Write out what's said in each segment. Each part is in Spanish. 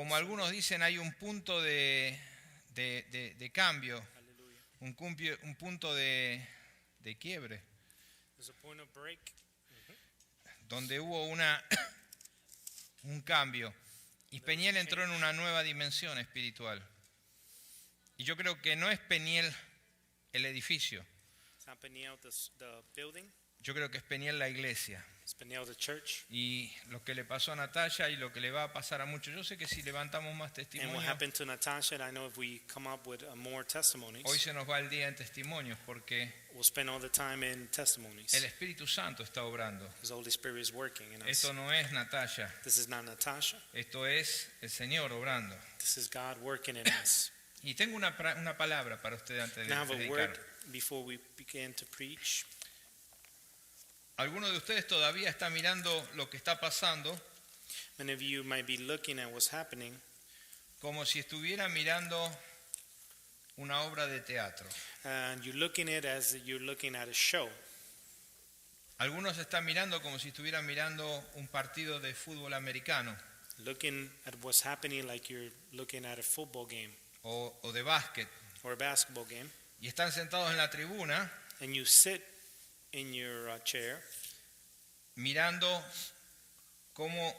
como algunos dicen, hay un punto de cambio, un punto de quiebre, There's a point of break. donde hubo un cambio. Y Peniel entró en una nueva dimensión espiritual. Y yo creo que no es Peniel el edificio, It's not Peniel the building. yo creo que es Peniel la iglesia. It's Peniel the church. Y lo que le pasó a Natalia y lo que le va a pasar a muchos, yo sé que si levantamos más And what testimonios, happened to Natasha, and I know if we come up with more testimonies, hoy se nos va el día en testimonios porque we'll spend all the time in testimonies. el Espíritu Santo está obrando. Because the Holy Spirit is working in us. Esto no es Natalia, This is not Natasha. esto es el Señor obrando. This is God working in us. Y tengo una palabra para usted antes de And I have a predicar. word before we begin to preach. Algunos de ustedes todavía están mirando lo que está pasando Many of you might be looking at what's happening como si estuvieran mirando una obra de teatro. and you're looking at it as you're looking at a show. Algunos están mirando como si estuvieran mirando un partido de fútbol americano Looking at what's happening like you're looking at a football game o de básquet. or a basketball game. Y están sentados en la tribuna And you sit in your chair mirando cómo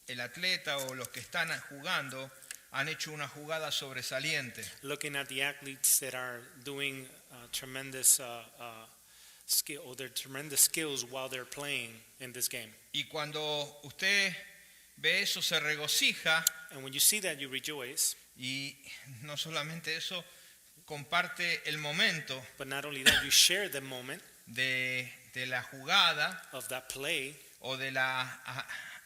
el atleta o los que están jugando han hecho una jugada sobresaliente. looking at the athletes that are doing tremendous skill or their tremendous skills while they're playing in this game. Y cuando usted ve eso se regocija And when you see that, you rejoice. y no solamente eso, comparte el momento But not only that, you share the moment de la jugada of that play o de la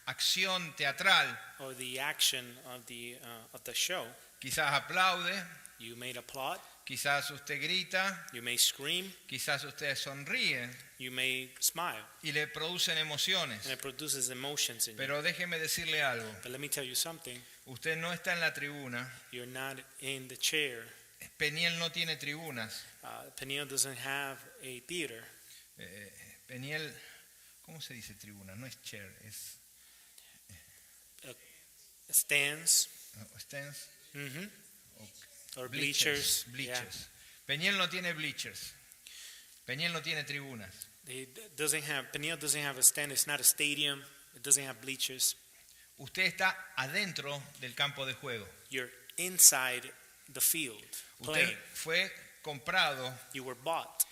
acción teatral. or the action of the show. Quizás aplaude, You may applaud, quizás usted grita, you may scream, quizás usted sonríe you may smile, y le producen emociones. and it produces emotions in you. Pero déjeme decirle algo, But let me tell you something, usted no está en la tribuna, you're not in the chair. Peniel no tiene tribunas, Peniel doesn't have a theater. Peniel, ¿cómo se dice tribuna? No es chair, es Stands, stands, or bleachers. bleachers. Peniel no tiene bleachers, Peniel no tiene tribunas. Peniel doesn't have a stand. It's not a stadium. It doesn't have bleachers. Usted está adentro del campo de juego. You're inside the field Usted playing. fue comprado, You were bought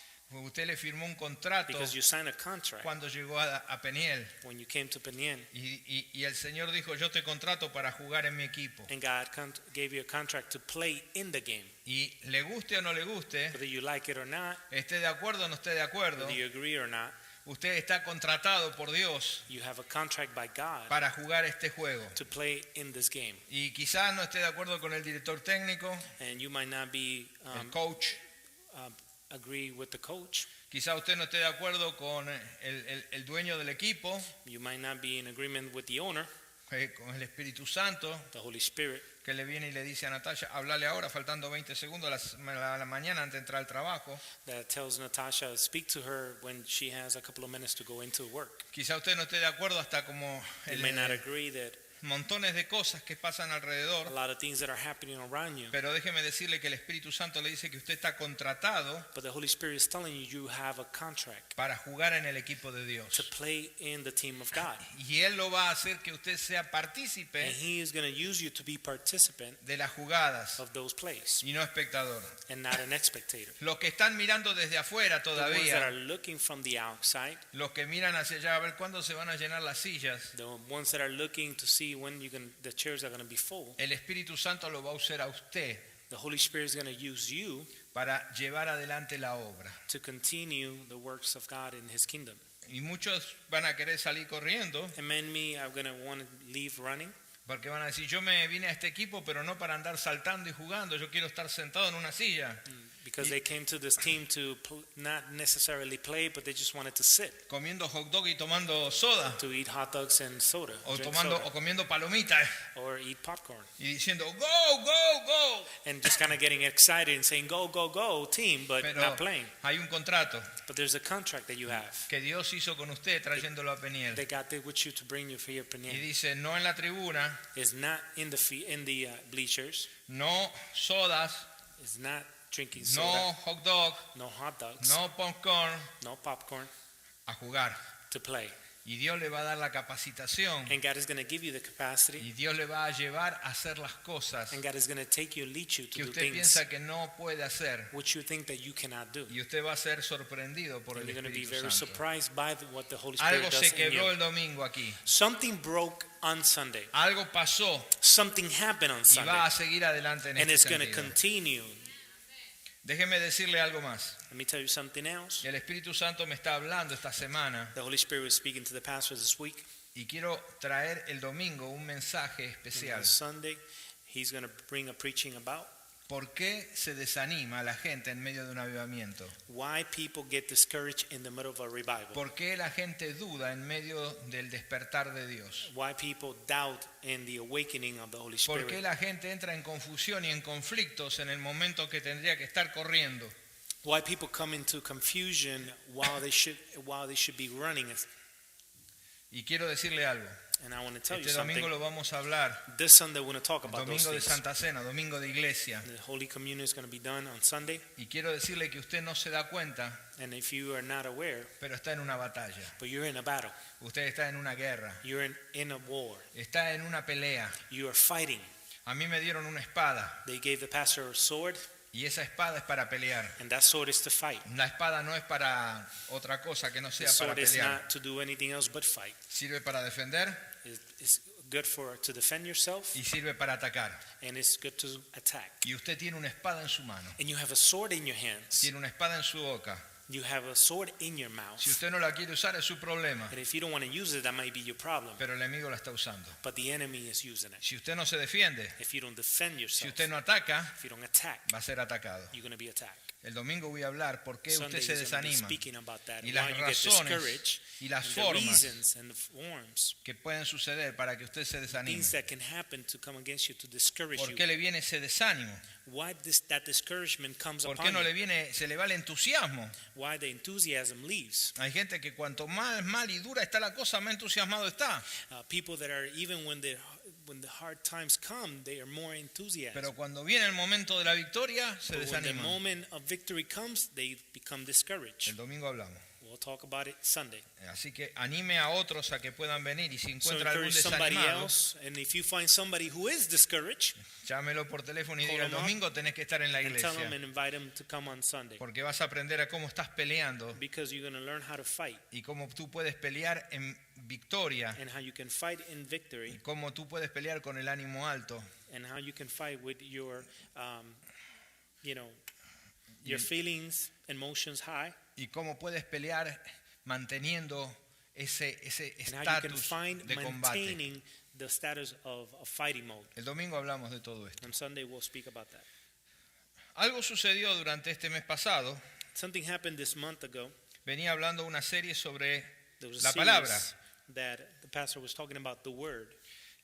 usted le firmó un contrato because you signed a contract cuando llegó a Peniel. when you came to Peniel. Y el Señor dijo, yo te contrato para jugar en mi equipo. And God gave you a contract to play in the game. Y le guste o no le guste, Whether you like it or not, esté de acuerdo o no esté de acuerdo, whether you agree or not, usted está contratado por Dios you have a contract by God para jugar este juego. to play in this game. Y quizás no esté de acuerdo con el director técnico, And you might not be el coach. agree with the coach. Quizás usted no esté de acuerdo con el dueño del equipo, You might not be in agreement with the owner, con el Espíritu Santo, the Holy Spirit, que le viene y le dice a Natalia, háblale ahora, faltando 20 segundos a la mañana antes de entrar al trabajo. that tells Natasha, speak to her when she has a couple of minutes to go into work. Quizá usted no esté de acuerdo hasta como You may not agree that montones de cosas que pasan a alrededor, lot of things that are happening around you, pero déjeme decirle que el Espíritu Santo le dice que usted está contratado but the Holy Spirit is telling you you have a contract para jugar en el equipo de to Dios. play in the team of God. Y Él lo va a hacer que usted sea And partícipe He is going to use you to be participant de las jugadas of those plays y no espectador. and not an spectator. Los que están mirando desde afuera The ones that are todavía, looking from the outside, los que miran hacia allá a ver cuándo se van a llenar las sillas, the ones that are looking to see when the chairs are going to be full, el Espíritu Santo lo va a usar a usted the Holy Spirit is going to use you para llevar adelante la obra. to continue the works of God in His kingdom. Y muchos van a querer salir corriendo And me are going to want to leave running porque van a decir, yo me vine a este equipo pero no para andar saltando y jugando, yo quiero estar sentado en una silla. because they came to this team to not necessarily play, but they just wanted to sit, Comiendo hot dog y tomando soda to eat hot dogs and soda, o drink tomando soda, o comiendo palomitas or eat popcorn, y diciendo go, go, go. and just kind of getting excited and saying, go, go, go, team, but Pero not playing. hay un contrato But there's a contract that you have que Dios hizo con usted trayéndolo a Peniel. that God did with you to bring you for your Y Peniel. dice, no en la tribuna, is not in the bleachers, no sodas, is not drinking soda, no hot dog, no hot dogs, no popcorn, no popcorn, a jugar. to play. Y Dios le va a dar la capacitación And God is going to give you the capacity, y Dios le va a llevar a hacer las cosas and God is going to take you, lead you to que do usted things piensa que no puede hacer. which you think that you cannot do. Y usted va a ser sorprendido por And el you're going to be Espíritu very Santo. surprised by what the Holy Spirit Algo does se in quebró you. el domingo aquí. Something broke on Sunday. Algo pasó Something happened on y Sunday. va a seguir adelante en And este it's going to sentido. continue. Déjeme decirle algo más. Let me tell you something else. El Espíritu Santo me está hablando esta semana The Holy Spirit was speaking to the pastor this week. y quiero traer el domingo un mensaje And especial. on Sunday, he's going to bring a preaching about ¿Por qué se desanima la gente en medio de un avivamiento? why people get discouraged in the middle of a revival. ¿Por qué la gente duda en medio del despertar de Dios? Why people doubt in the awakening of the Holy ¿Por qué Spirit. la gente entra en confusión y en conflictos en el momento que tendría que estar corriendo? Why people come into confusion while they should be running. Y quiero decirle algo. And I want to tell you Este domingo something. lo vamos a hablar. This Sunday, we're going to talk about those Domingo de things. Santa Cena, domingo de iglesia. The Holy Communion is going to be done on Sunday. Y quiero decirle que usted no se da cuenta, And if you are not aware, pero está en una batalla. but you're in a battle, Usted está en una guerra. you're in a war, Está en una pelea. you are fighting. A mí me dieron una espada. They gave the pastor a sword, Y esa espada es para pelear. and that sword is to fight. La espada no es para otra cosa que no The sea para sword is pelear. not to do anything else but fight. Sirve para defender It's good to defend yourself, y sirve para atacar. and it's good to attack. Y usted tiene una espada en su mano. And you have a sword in your hands. Tiene una espada en su boca. You have a sword in your mouth. Si usted no la quiere usar es su problema. And if you don't want to use it, that might be your problem. Pero el enemigo la está usando. But the enemy is using it. Si usted no se defiende, If you don't defend si yourself, usted no ataca, if you don't attack, va a ser atacado. you're going to be attacked. El domingo voy a hablar por qué Sunday usted se is going to be desanima speaking about that, y why las you get razones discouraged, y las and the formas reasons and the forms, que pueden suceder para que usted se desanime. things that can happen to come against you to discourage ¿Por you. qué le viene ese desánimo? Why that discouragement comes ¿Por qué upon no you? le viene, se le va el entusiasmo? Why the enthusiasm leaves. Hay gente que cuanto más mal y dura está la cosa, más entusiasmado está. People that are, even when the hard times come, they are more enthusiastic. Pero cuando viene el momento de la victoria, se But when the desaniman. moment of victory comes, they become discouraged. El domingo hablamos. We'll talk about it Sunday. Así que anime a otros a que puedan venir y si So encuentra algún encourage somebody desanimado, else, and if you find somebody who is discouraged, llámelo por teléfono y Call diga, el them up domingo tenés que estar en la and tell them iglesia. and invite them to come on Sunday, Porque vas a aprender a cómo estás peleando because you're going to learn how to fight y cómo tú puedes pelear en victoria and how you can fight in victory y cómo tú puedes pelear con el ánimo alto. and how you can fight with your, your Y- feelings, emotions high, y cómo puedes pelear manteniendo ese and how you can estatus find de combate. maintaining the status of a fighting mode. El domingo hablamos de todo esto. On Sunday we'll speak about that. Algo sucedió durante este mes pasado. Something happened this month ago. Venía hablando una serie sobre There was la a palabra series that the pastor was talking about the word.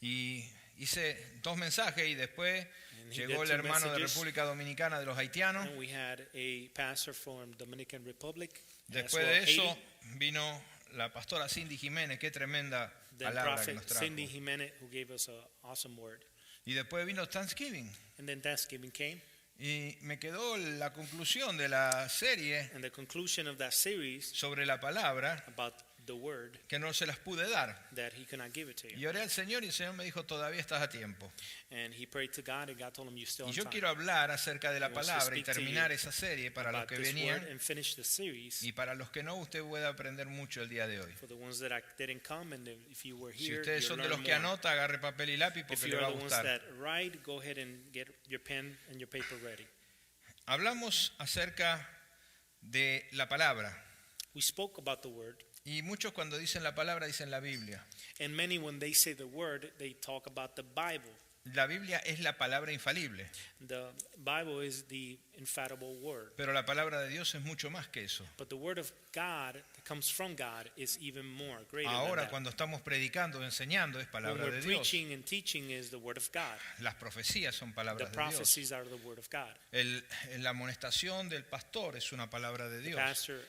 y hice 2 mensajes y después And he llegó did el 2 hermano de messages. República Dominicana de los haitianos. And we had a pastor from Dominican Republic. as Después well de Haiti. eso vino la pastora Cindy Jiménez, qué tremenda Then palabra que Prophet nos trajo. Cindy Jimenez, who gave us an awesome word. Y después vino Thanksgiving. And then Thanksgiving came. Y me quedó la conclusión de la serie And the conclusion of that series sobre la palabra about the word, que no se las pude dar. that he could not give it to you. Y oré al Señor y el Señor me dijo, todavía estás a tiempo. And he prayed to God, and God told him, "You still Y on yo time." quiero hablar acerca de la He wants to palabra y speak to terminar you esa serie para los about que this venían word and finish the series. y para los que no, usted puede aprender mucho el día de hoy. For the ones that didn't come, and if you were Si here, ustedes you'll son de learn los que more. anota, agarre papel y lápiz If porque you le va are a the ones gustar. that write, go ahead and get your pen and your paper ready. Hablamos acerca de la palabra. We spoke about the word, Y muchos cuando dicen la palabra dicen la Biblia. and many, when they say the word, they talk about the Bible. La Biblia es la palabra infalible, The Bible is the infallible word. pero la palabra de Dios es mucho más que eso. But the word of God that comes from God is even more, greater Ahora than that. cuando estamos predicando, enseñando, es When palabra we're de Dios. preaching and teaching is the word of God. Las profecías son The palabras de Dios. prophecies are the word of God. La amonestación del pastor es una palabra de The Dios. pastor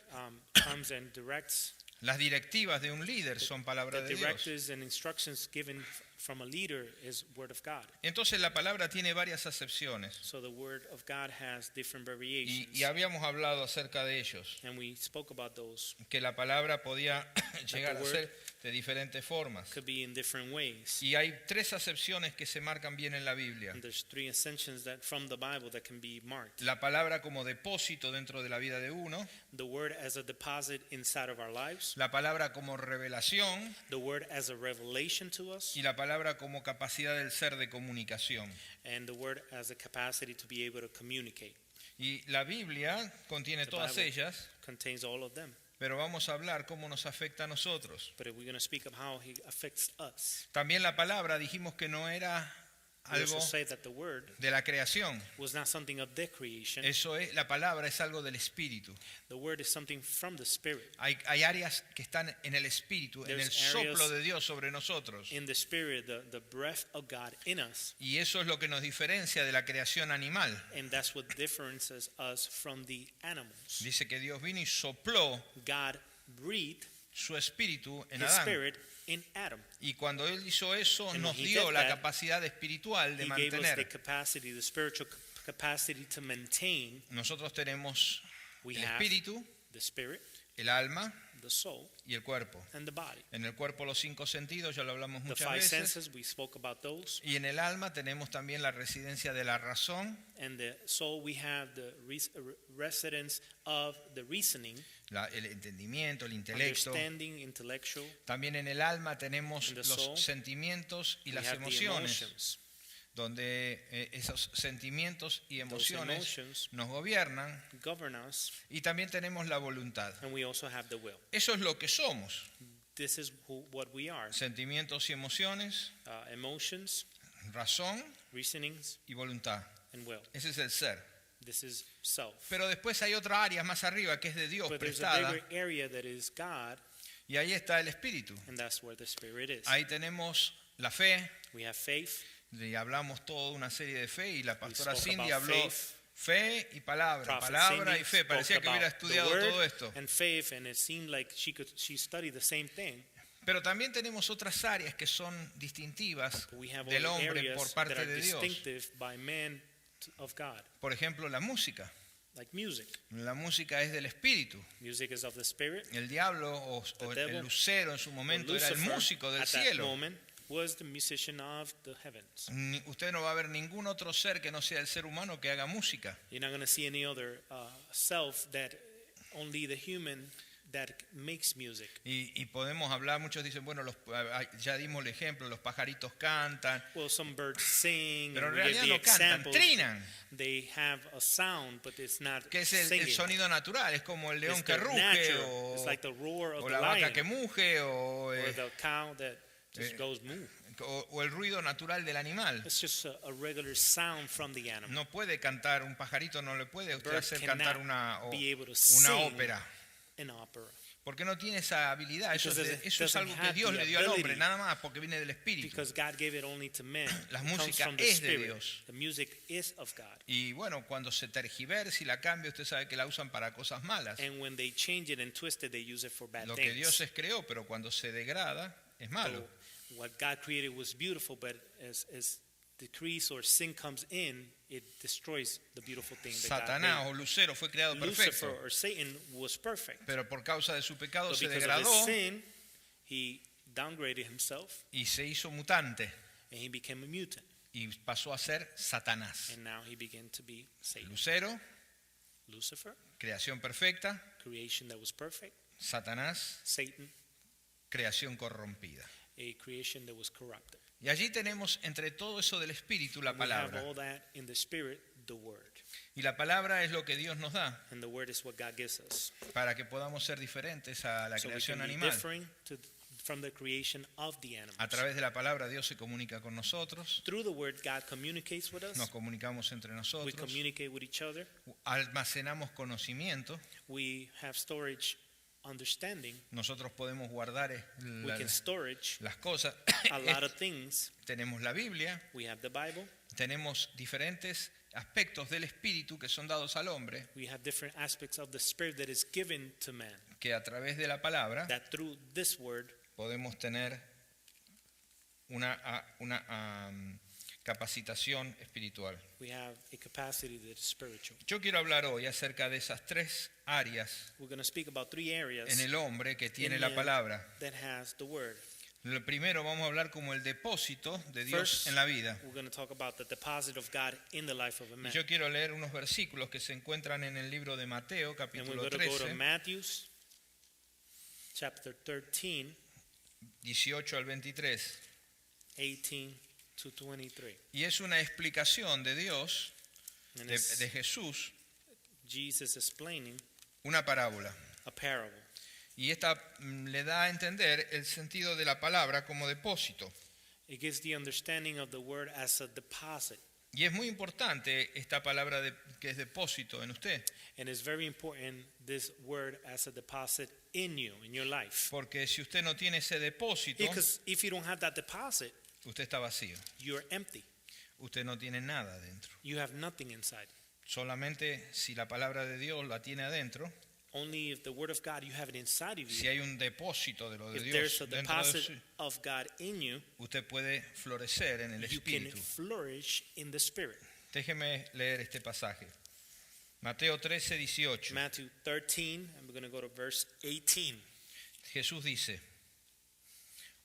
comes and directs. Las directivas de un líder son palabra The de Dios. directives and instructions given from a leader is word of God. Entonces la palabra tiene varias acepciones So the word of God has different variations. y habíamos hablado acerca de ellos, And we spoke about those. que la palabra podía llegar a word ser de diferentes formas. Could be in different ways. Y hay tres acepciones que se marcan bien en la Biblia. And there's three ascensions that from the Bible that can be marked. La palabra como depósito dentro de la vida de uno, The word as a deposit inside of our lives. la palabra como revelación The word as a revelation to us. y la palabra como capacidad del ser de comunicación. And the word as a capacity to be able to communicate. Y la Biblia contiene The todas Bible ellas, contains all of them. pero vamos a hablar cómo nos afecta a nosotros. But if we're going to speak of how he affects us, También la palabra dijimos que no era we also algo say that the word de la creación. was not something of their creation. Eso es, la palabra es algo del espíritu. The word is something from the Spirit. Hay áreas que están en el espíritu, en el There's soplo areas de Dios sobre nosotros. In the Spirit, the breath of God in us. Y eso es lo que nos diferencia de la creación animal. And that's what differences us from the animals. Dice que Dios vino y sopló God breathed su espíritu en His Adán. Spirit in Adam. Y cuando Él hizo eso, And nos when he dio did la that, capacidad espiritual de He gave us the mantener. capacity, the spiritual capacity to maintain. Nosotros tenemos We el have espíritu, the spirit, el alma the soul, y el cuerpo. and the body. En el cuerpo los 5 sentidos, ya lo hablamos The muchas five veces. senses, we spoke about those. Y en el alma tenemos también la residencia de la razón, And the soul, we have the residence of the reasoning, el entendimiento, el intelecto. understanding, intellectual. También en el alma tenemos In the los soul, sentimientos y We las have the emociones, emotions. donde esos sentimientos y Those emociones emotions nos gobiernan. govern us, Y también tenemos la voluntad. and we also have the will. Eso es lo que somos, This is what we are. sentimientos y emociones, Emotions, razón reasonings, y voluntad. and will. Ese es el ser. This is self. Pero después hay otra área más arriba que es de Dios But there's a prestada, bigger area that is God, y ahí está el espíritu. and that's where the Spirit is. Ahí tenemos la fe, We have faith. y hablamos toda una serie de fe, y la pastora spoke Cindy about habló faith. fe y palabra, Prophet palabra Cindy y fe. spoke Parecía que hubiera about the estudiado word todo esto. and faith, and it seemed like she studied the same thing. Pero también tenemos otras áreas que son distintivas But we have del other hombre areas por that parte are de Dios. distinctive by man of God, Por ejemplo, la música. like music. La música es del espíritu. Music is of the Spirit. El diablo o el devil, lucero en su momento era el Lucifer, músico del at that cielo. moment, was the musician of the heavens. Usted no va a ver ningún otro ser que no sea el ser humano que haga música. You're not going to see any other self that only the human that makes music. Y podemos hablar, muchos dicen, bueno, ya dimos el ejemplo, los pajaritos cantan, Well, some birds sing, pero en and we give realidad the no cantan, examples. trinan, They have a sound, but it's not que es el singing. sonido natural, es como el león It's que the ruge, natural. It's like the roar of o the la vaca lion, que muge, or the cow that just goes moo. o el ruido natural del animal. It's just a regular sound from the animal. No puede cantar, un pajarito no le puede usted Bird hacer cantar cannot be able to una sing ópera, an opera porque no tiene esa habilidad. Eso Because eso es doesn't algo que have Dios the le dio al hombre, ability. nada más, porque viene del espíritu. because God gave it only to men. La It comes música from the es de Spirit. Dios. The music is of God. Y bueno, cuando se tergiversa y la cambia, usted sabe que la usan para cosas malas. And when they change it and twist it, they use it for bad Lo que things. Dios creó, pero cuando se degrada, es malo. So what God created was beautiful, but as decrease or sin comes in, it destroys the beautiful thing that God Satanás made. o Lucero fue creado Lucifer perfecto, or Satan was perfect. pero por causa de su pecado But se because of degradó his sin, he downgraded himself y se hizo mutante and he became a mutant. y pasó a ser Satanás. And now he began to be Satan. Lucero, Lucifer, creación perfecta; creation that was perfect. Satanás, Satan, creación corrompida. a creation that was corrupted. Y allí tenemos entre todo eso del espíritu la We have palabra. all that in the Spirit, the Word. Y la palabra es lo que Dios nos da And the Word is what God gives us. para que podamos ser diferentes a la So we creación can be animal. different from the creation of the animals. A través de la palabra Dios se comunica con nosotros, Through the Word, God communicates with us. nos comunicamos entre We nosotros, communicate with each other. almacenamos conocimiento, We have storage understanding. nosotros podemos guardar We can storage las cosas. a lot of things. Tenemos la Biblia, We have the Bible. tenemos diferentes aspectos del espíritu que son dados al hombre, We have different aspects of the Spirit that is given to man. que a través de la palabra That through this Word, podemos tener una capacitación espiritual. We have a capacity that is spiritual. Yo quiero hablar hoy acerca de esas tres áreas We're going to speak about 3 areas en el hombre que tiene in la man palabra. that has the word. Lo primero vamos a hablar como el depósito de Dios First, en la vida. we're going to talk about the deposit of God in the life of a Y man. yo quiero leer unos versículos que se encuentran en el libro de Mateo, And we're capítulo going to go to 13, Matthew chapter 13, 18 al 23. 18 to 23. Y es una explicación de Dios, And de it's Jesús, Jesus explaining una parábola. a parable. Y esta le da a entender el sentido de la palabra como depósito. It gives the understanding of the word as a deposit. Y es muy importante esta palabra que es depósito en usted, And it's very important, this word as a deposit in you, in your life. porque si usted no tiene ese depósito, Because if you don't have that deposit, usted está vacío. you're empty. Usted no tiene nada adentro. You have nothing inside. Solamente si la palabra de Dios la tiene adentro, Only if the word of God, you have it inside of si you. hay un depósito de lo de If Dios there's a dentro de deposit usted, of God in you, usted puede florecer en el you can Espíritu. flourish in the Spirit. Déjeme leer este pasaje. Mateo 13, 18. Matthew 13, and we're going to go to verse 18. Jesús dice,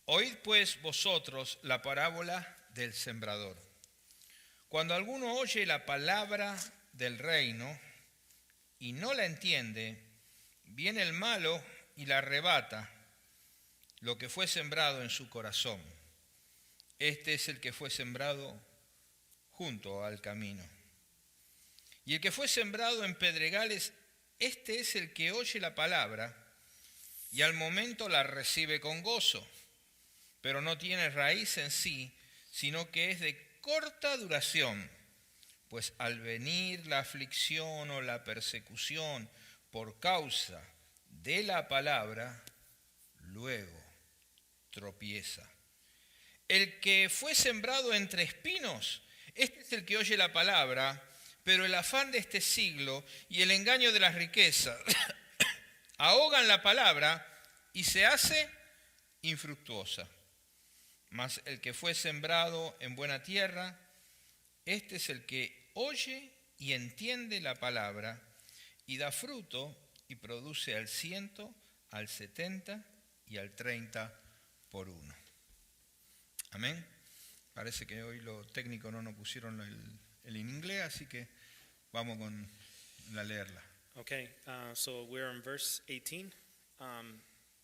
oíd pues vosotros la parábola del sembrador. Cuando alguno oye la palabra del reino y no la entiende, viene el malo y la arrebata lo que fue sembrado en su corazón. Este es el que fue sembrado junto al camino. Y el que fue sembrado en pedregales, este es el que oye la palabra y al momento la recibe con gozo, pero no tiene raíz en sí, sino que es de corta duración, pues al venir la aflicción o la persecución por causa de la palabra, luego tropieza. El que fue sembrado entre espinos, este es el que oye la palabra, pero el afán de este siglo y el engaño de las riquezas ahogan la palabra y se hace infructuosa. Mas el que fue sembrado en buena tierra, este es el que oye y entiende la palabra y da fruto y produce al 100, al 70 y al 30 por uno. Amén. Parece que hoy lo técnico no nos pusieron el en inglés, así que vamos con la leerla. Okay, so we're in verse 18.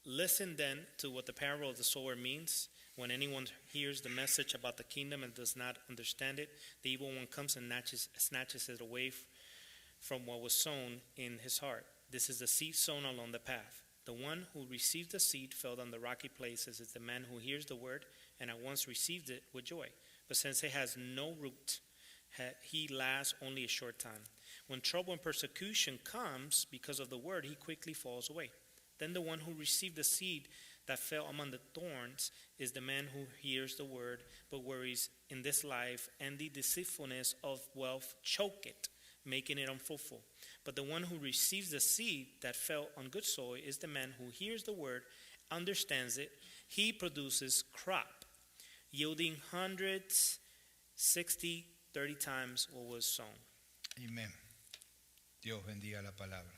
Listen then to what the parable of the sower means. When anyone hears the message about the kingdom and does not understand it, the evil one comes and snatches it away from what was sown in his heart. This is the seed sown along the path. The one who receives the seed fell on the rocky places is the man who hears the word and at once receives it with joy. But since it has no root, he lasts only a short time. When trouble and persecution comes because of the word, he quickly falls away. Then the one who received the seed that fell among the thorns is the man who hears the word, but worries in this life, and the deceitfulness of wealth choke it, making it unfruitful. But the one who receives the seed that fell on good soil is the man who hears the word, understands it. He produces crop, yielding hundreds, 60, 30 times what was sown. Amén. Dios bendiga la palabra.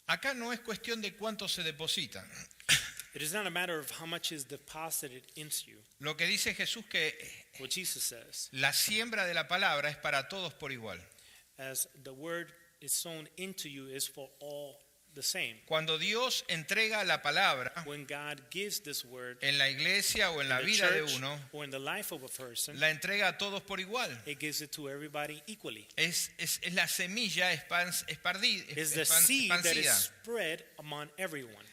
Acá no es cuestión de cuánto se depositan. It is not a matter of how much is deposited into you. Lo que dice Jesús que What Jesus says, la siembra de la palabra es para todos por igual. as the word is sown into you, is for all the same. Cuando Dios entrega la palabra When God gives this word en la iglesia o en la in the vida de church uno, or in the life of a person, la entrega a todos por igual. it gives it to everybody equally. Es la semilla It's the seed that is esparcida. spread among everyone.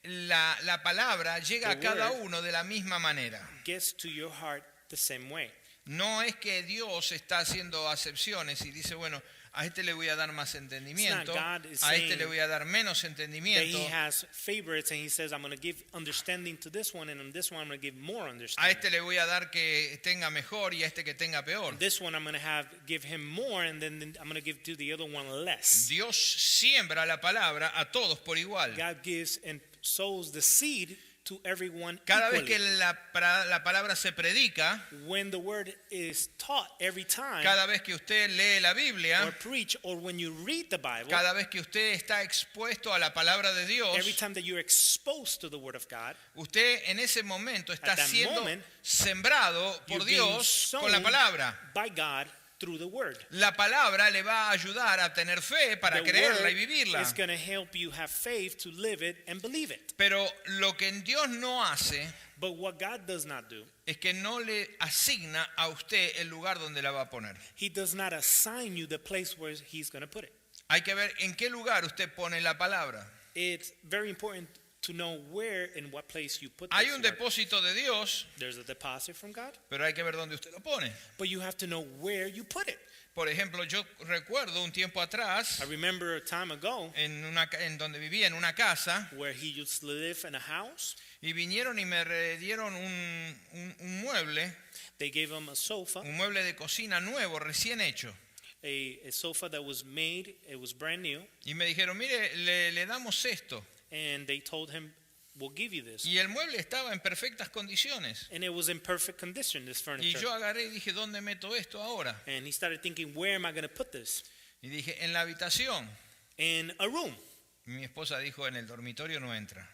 La palabra llega a The cada word uno de la misma manera. Gets to your heart the same way. No es que Dios está haciendo acepciones y dice, bueno, a este le voy a dar más entendimiento, It's not God is a este saying le voy a dar menos That entendimiento, he has favorites and he says, I'm going to give understanding to this one, and on this one I'm going to give more a understanding. este le voy a dar que tenga mejor y a este que tenga peor. This one I'm going to give him more, and then I'm going to give to the other one less. Dios siembra la palabra a todos por igual. God gives and sows the seed to everyone Cada vez equally. que la palabra se predica, When the word is taught every time cada vez que usted lee la or Biblia, preach, or when you read the Bible, cada vez que usted está expuesto a la palabra de Dios, every time that you're exposed to the word of God, usted en ese momento está At that siendo moment, sembrado you're por being Dios con la sown palabra. by God through the word. La palabra le va a ayudar a tener fe para The creerla word y vivirla. is going to help you have faith to live it and believe it. Pero lo que Dios no hace But what God does not do, es que no le asigna a usted el lugar donde la va a poner. He does not assign you the place where He's going to put it. Hay que ver en qué lugar usted pone la palabra. It's very important to know where and what place you put Hay this un word. depósito de Dios, There's a deposit from God, pero hay que ver dónde usted lo pone. but you have to know where you put it. Por ejemplo, yo recuerdo un tiempo atrás I remember a time ago en donde vivía en una casa where he used to live in a house. y vinieron y me dieron un mueble, They gave him a sofa, un mueble de cocina nuevo, recién hecho. a sofa that was made, it was brand new, Y me dijeron, mire, le damos esto. and they told him, we'll give you this. Y el mueble estaba en perfectas condiciones. And it was in perfect condition, this Y furniture. yo agarré y dije, ¿dónde meto esto ahora? And he started thinking, where am I going to put this? Y dije, en la habitación. In a room. Y mi esposa dijo, en el dormitorio no entra.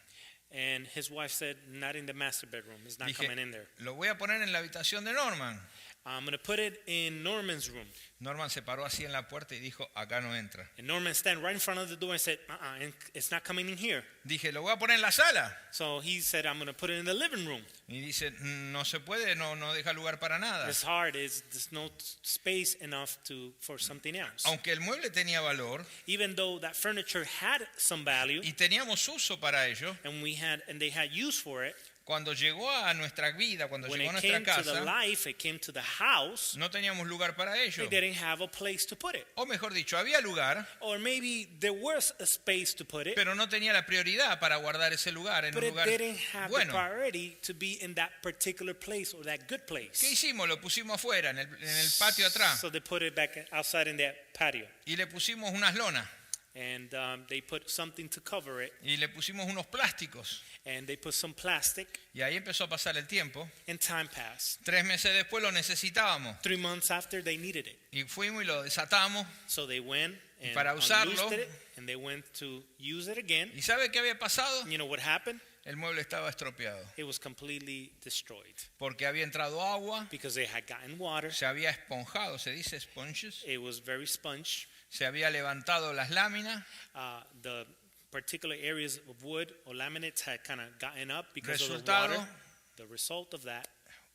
And his wife said, not in the master bedroom. It's not Dije, coming in there. lo voy a poner en la habitación de Norman. I'm going to put it in Norman's room. Norman se paró así en la puerta y dijo, acá no entra. And Norman stand right in front of the door and said, and it's not coming in here. Dije, lo voy a poner en la sala. So he said, I'm going to put it in the living room. Y dice, no se puede, no deja lugar para nada. It's hard. There's no space enough for something else. Aunque el mueble tenía valor Even though that furniture had some value, y teníamos uso para ello, and they had use for it, cuando llegó a nuestra vida, cuando when llegó a it nuestra came to the casa, life, it came to the house, no teníamos lugar para ello. they didn't have a place to put it. O mejor dicho, había lugar, Or maybe there was a space to put it, pero no tenía la prioridad para guardar ese lugar en but un it lugar didn't have the bueno. priority to be in that particular place or that good ¿Qué place. hicimos? Lo pusimos afuera, en el patio atrás, So they put it back outside in that patio. y le pusimos unas lonas, And they put something to cover it, y le pusimos unos plásticos, and they put some plastic, y ahí empezó a pasar el tiempo. and time passed. 3 meses después lo necesitábamos, 3 months after, they needed it. y fuimos y lo desatamos. So they went and para usarlo, unloosed it, and they went to use it again. ¿Y sabe qué había pasado? You know what happened? El mueble estaba estropeado, It was completely destroyed porque había entrado agua, because they had gotten water. se había esponjado, se dice sponges, It was very sponge. se había levantado las láminas. The particular areas of wood or laminates had kind of gotten up because of the Resultado, water. The result of that,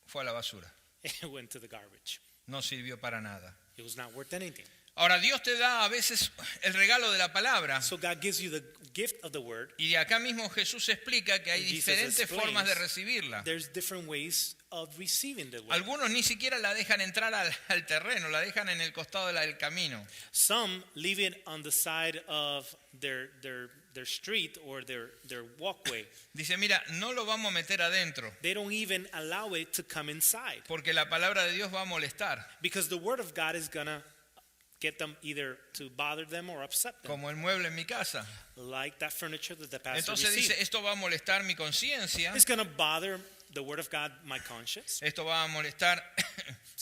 fue a la basura. it went to the garbage. No sirvió para nada. It was not worth anything. Ahora, Dios te da a veces el regalo de la palabra. So God gives you the gift of the word. Y de acá mismo Jesús explica que hay Jesus diferentes explains formas de recibirla. There's different ways of receiving the word. Algunos ni siquiera la dejan entrar al terreno, la dejan en el costado del camino. Some leave it on the side of their street or their walkway. Dice, mira, no lo vamos a meter adentro, They don't even allow it to come inside porque la palabra de Dios va a molestar. because the word of God is going to get them either to bother them or upset them, Como el mueble en mi casa. like that furniture that the pastor Entonces received. dice, esto va a molestar mi conciencia, It's going to bother the word of God, my conscience. esto va a molestar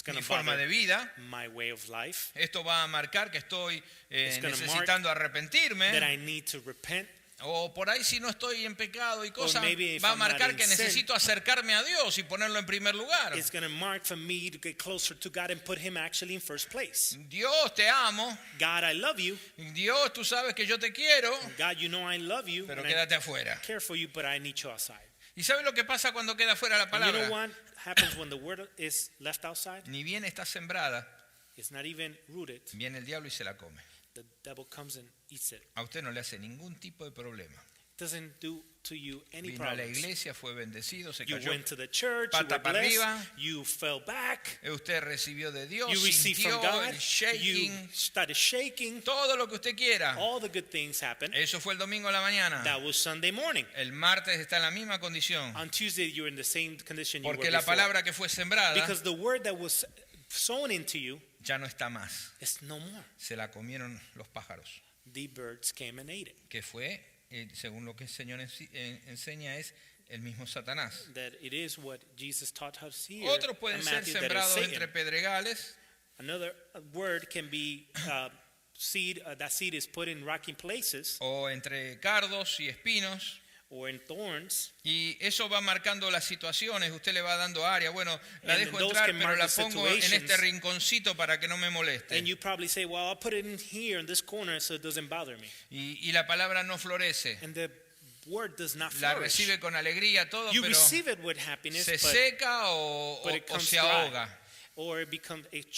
gonna mi forma bother de vida, My way of life, esto va a marcar que estoy It's gonna necesitando that arrepentirme, I need to repent. o por ahí si no estoy en pecado y cosas, maybe if va a I'm not marcar in que sin. necesito acercarme a Dios y ponerlo en primer lugar. It's going to mark for me to get closer to God and put him actually in first place. Dios, te amo. God, I love you. Dios, tú sabes que yo te quiero, God, you know I love you. pero And I quédate afuera. care for you, but I need you outside. ¿Y sabes lo que pasa cuando queda fuera la And you know palabra? what happens when the word is left outside? Ni bien está sembrada, It's not even rooted. viene el diablo y se la come. The devil comes and eats it. A usted no le hace ningún tipo de problema. Doesn't do to you any Vino a la problems. iglesia, fue bendecido, se You cayó. went to the church, you Pata were para blessed, arriba. you fell back, Usted recibió de Dios, you received sintió from God, el shaking, you started shaking, todo lo que usted quiera. all the good things happened. Eso fue el domingo a la mañana. That was Sunday morning. El martes está en la misma condición. On Tuesday, you're in the same condition you were Porque la before. palabra que fue sembrada Because the word that was sown into you ya no está más. is no more. Se la comieron los pájaros. The birds came and ate it. Que fue, según lo que el Señor enseña, es el mismo Satanás. that it is what Jesus taught us here. Otros pueden in ser Matthew, that is sembrados Satan. entre pedregales, Another word can be seed. That seed is put in rocky places o entre cardos y espinos. or in thorns. Y eso va marcando las situaciones, usted le va dando área. Bueno, la And dejo those entrar, can pero mark la the pongo en situations. este rinconcito para que no me moleste. And you probably say, well, I'll put it in here in this corner so it doesn't bother me. Y la palabra no florece. And the word does not La flourish. recibe con alegría todo, You pero receive it with happiness, se but seca o it comes se dry. ahoga. or it becomes it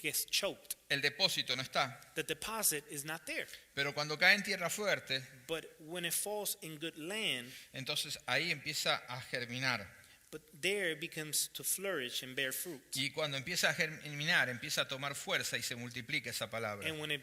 gets choked. El depósito no está. The deposit is not there. Pero cuando cae en tierra fuerte, But when it falls in good land, entonces ahí empieza a germinar. but there it begins to flourish and bear fruit. Y cuando empieza a germinar, empieza a tomar fuerza y se multiplica esa palabra. And when it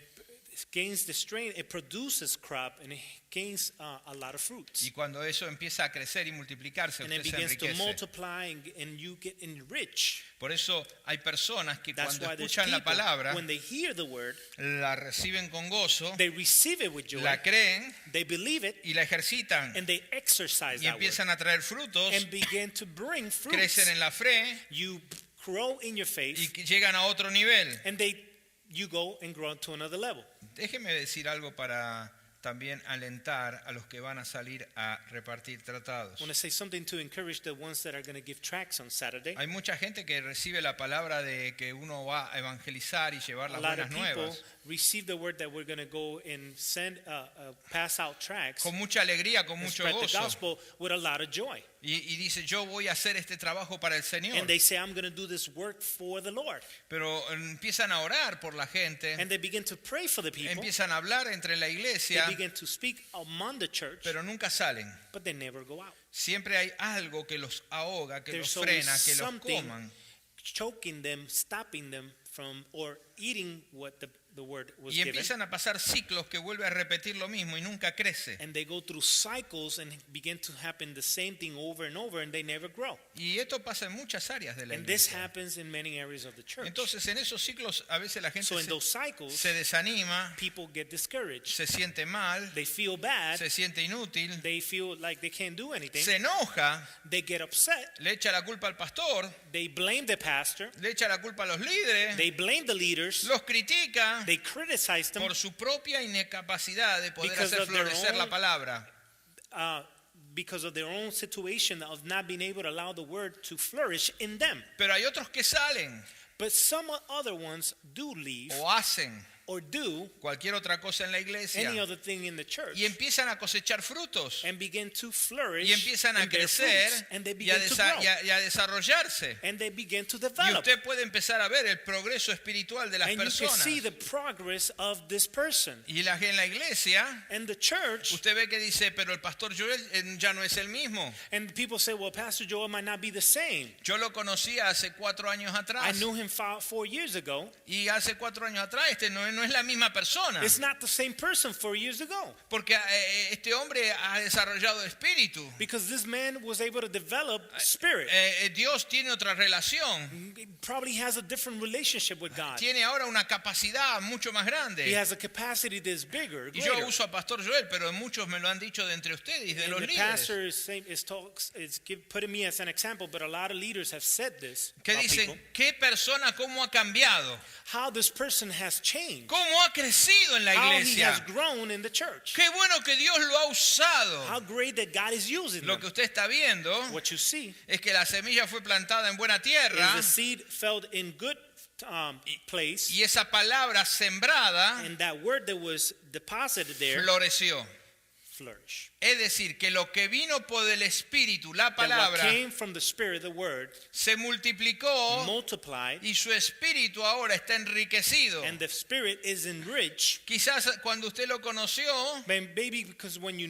gains the strain, it produces crop and it gains a lot of fruits. Y cuando eso empieza a crecer y multiplicarse, And usted it se begins to enriquece. multiply and you get enriched. Por eso hay personas que That's cuando why there's escuchan la people, palabra, when they hear the word, la reciben con gozo, they receive it with joy, la creen they believe it, y la ejercitan. and they exercise Y that word empiezan a traer frutos, and begin to bring fruits. crecen en la fe You grow in your y faith, que llegan a otro nivel. and you go and grow to another level. Déjeme decir algo para también alentar a los que van a salir a repartir tratados. I want to say something to encourage the ones that are going to give tracts on Saturday. Hay mucha gente que recibe la palabra de que uno va a evangelizar y llevar A las lot of buenas people nuevas. receive the word that we're going to go and pass out tracts Con mucha alegría, con and mucho spread the gozo. gospel with a lot of joy. Y dice, yo voy a hacer este trabajo para el Señor. And they say, I'm going to do this work for the Lord. Pero empiezan a orar por la gente, And they begin to pray for the people. empiezan a hablar entre la They iglesia, begin to speak among the church, pero nunca salen. but they never go out. Siempre hay algo que los ahoga, que There's los always frena, que los something coman. choking them, stopping them from or eating what the word was Y given. empiezan a pasar ciclos que vuelve a repetir lo mismo y nunca crece. And they go through cycles and begin to happen the same thing over and over, and they never grow. Y esto pasa en muchas áreas de la And this iglesia. happens in many areas of the church. Entonces en esos ciclos a veces la gente So in those cycles, se desanima, people get discouraged. se siente mal, They feel bad. se siente inútil, They feel like they can't do anything. se enoja, They get upset. le echa la culpa al pastor, They blame the pastor. le echa la culpa a los líderes, They blame the leaders. los critica They criticize them por su propia incapacidad de poder Because hacer of their florecer la own- palabra. because of their own situation of not being able to allow the word to flourish in them. Pero hay otros que salen But some other ones do leave o hacen or do cualquier otra cosa en la iglesia any other thing in the church y empiezan a cosechar frutos and begin to flourish y empiezan a and bear crecer fruits, and they y a, begin to grow y a desarrollarse. and they begin to Y develop. usted puede empezar a ver el progreso espiritual de las And you can personas. see the progress of this person. Y en la iglesia, And the church, usted ve que dice, pero el pastor Joel ya no es el mismo. and people say, well, Pastor Joel might not be the same. Yo lo conocía hace 4 años I atrás. knew him 4 years ago. Y hace 4 años atrás no es la misma persona. It's not the same person 4 years ago. Porque este hombre ha desarrollado espíritu. Because this man was able to develop spirit. Dios tiene otra relación. He probably has a different relationship with God. Tiene ahora una capacidad mucho más He grande. has a capacity that is bigger, Y yo greater. uso a Pastor Joel, pero muchos me lo han dicho de entre ustedes y de And los the líderes. pastor is putting me as an example, but a lot of leaders have said this Que about dicen, people. ¿qué persona cómo ha cambiado? How this person has changed. ¿Cómo ha crecido en la How he iglesia? has grown in the church. Qué bueno que Dios lo ha How usado. great that God is using Lo them. que usted está viendo What you see es que la semilla fue plantada en buena is tierra the seed fell in good place, y esa palabra sembrada and that word that was deposited there floreció. flourished. Es decir, que lo que vino por el Espíritu, la That what palabra, came from the Spirit, the word, se multiplicó multiplied, y su espíritu ahora está enriquecido. and the Spirit is enriched. Quizás cuando usted lo conoció, Maybe because when you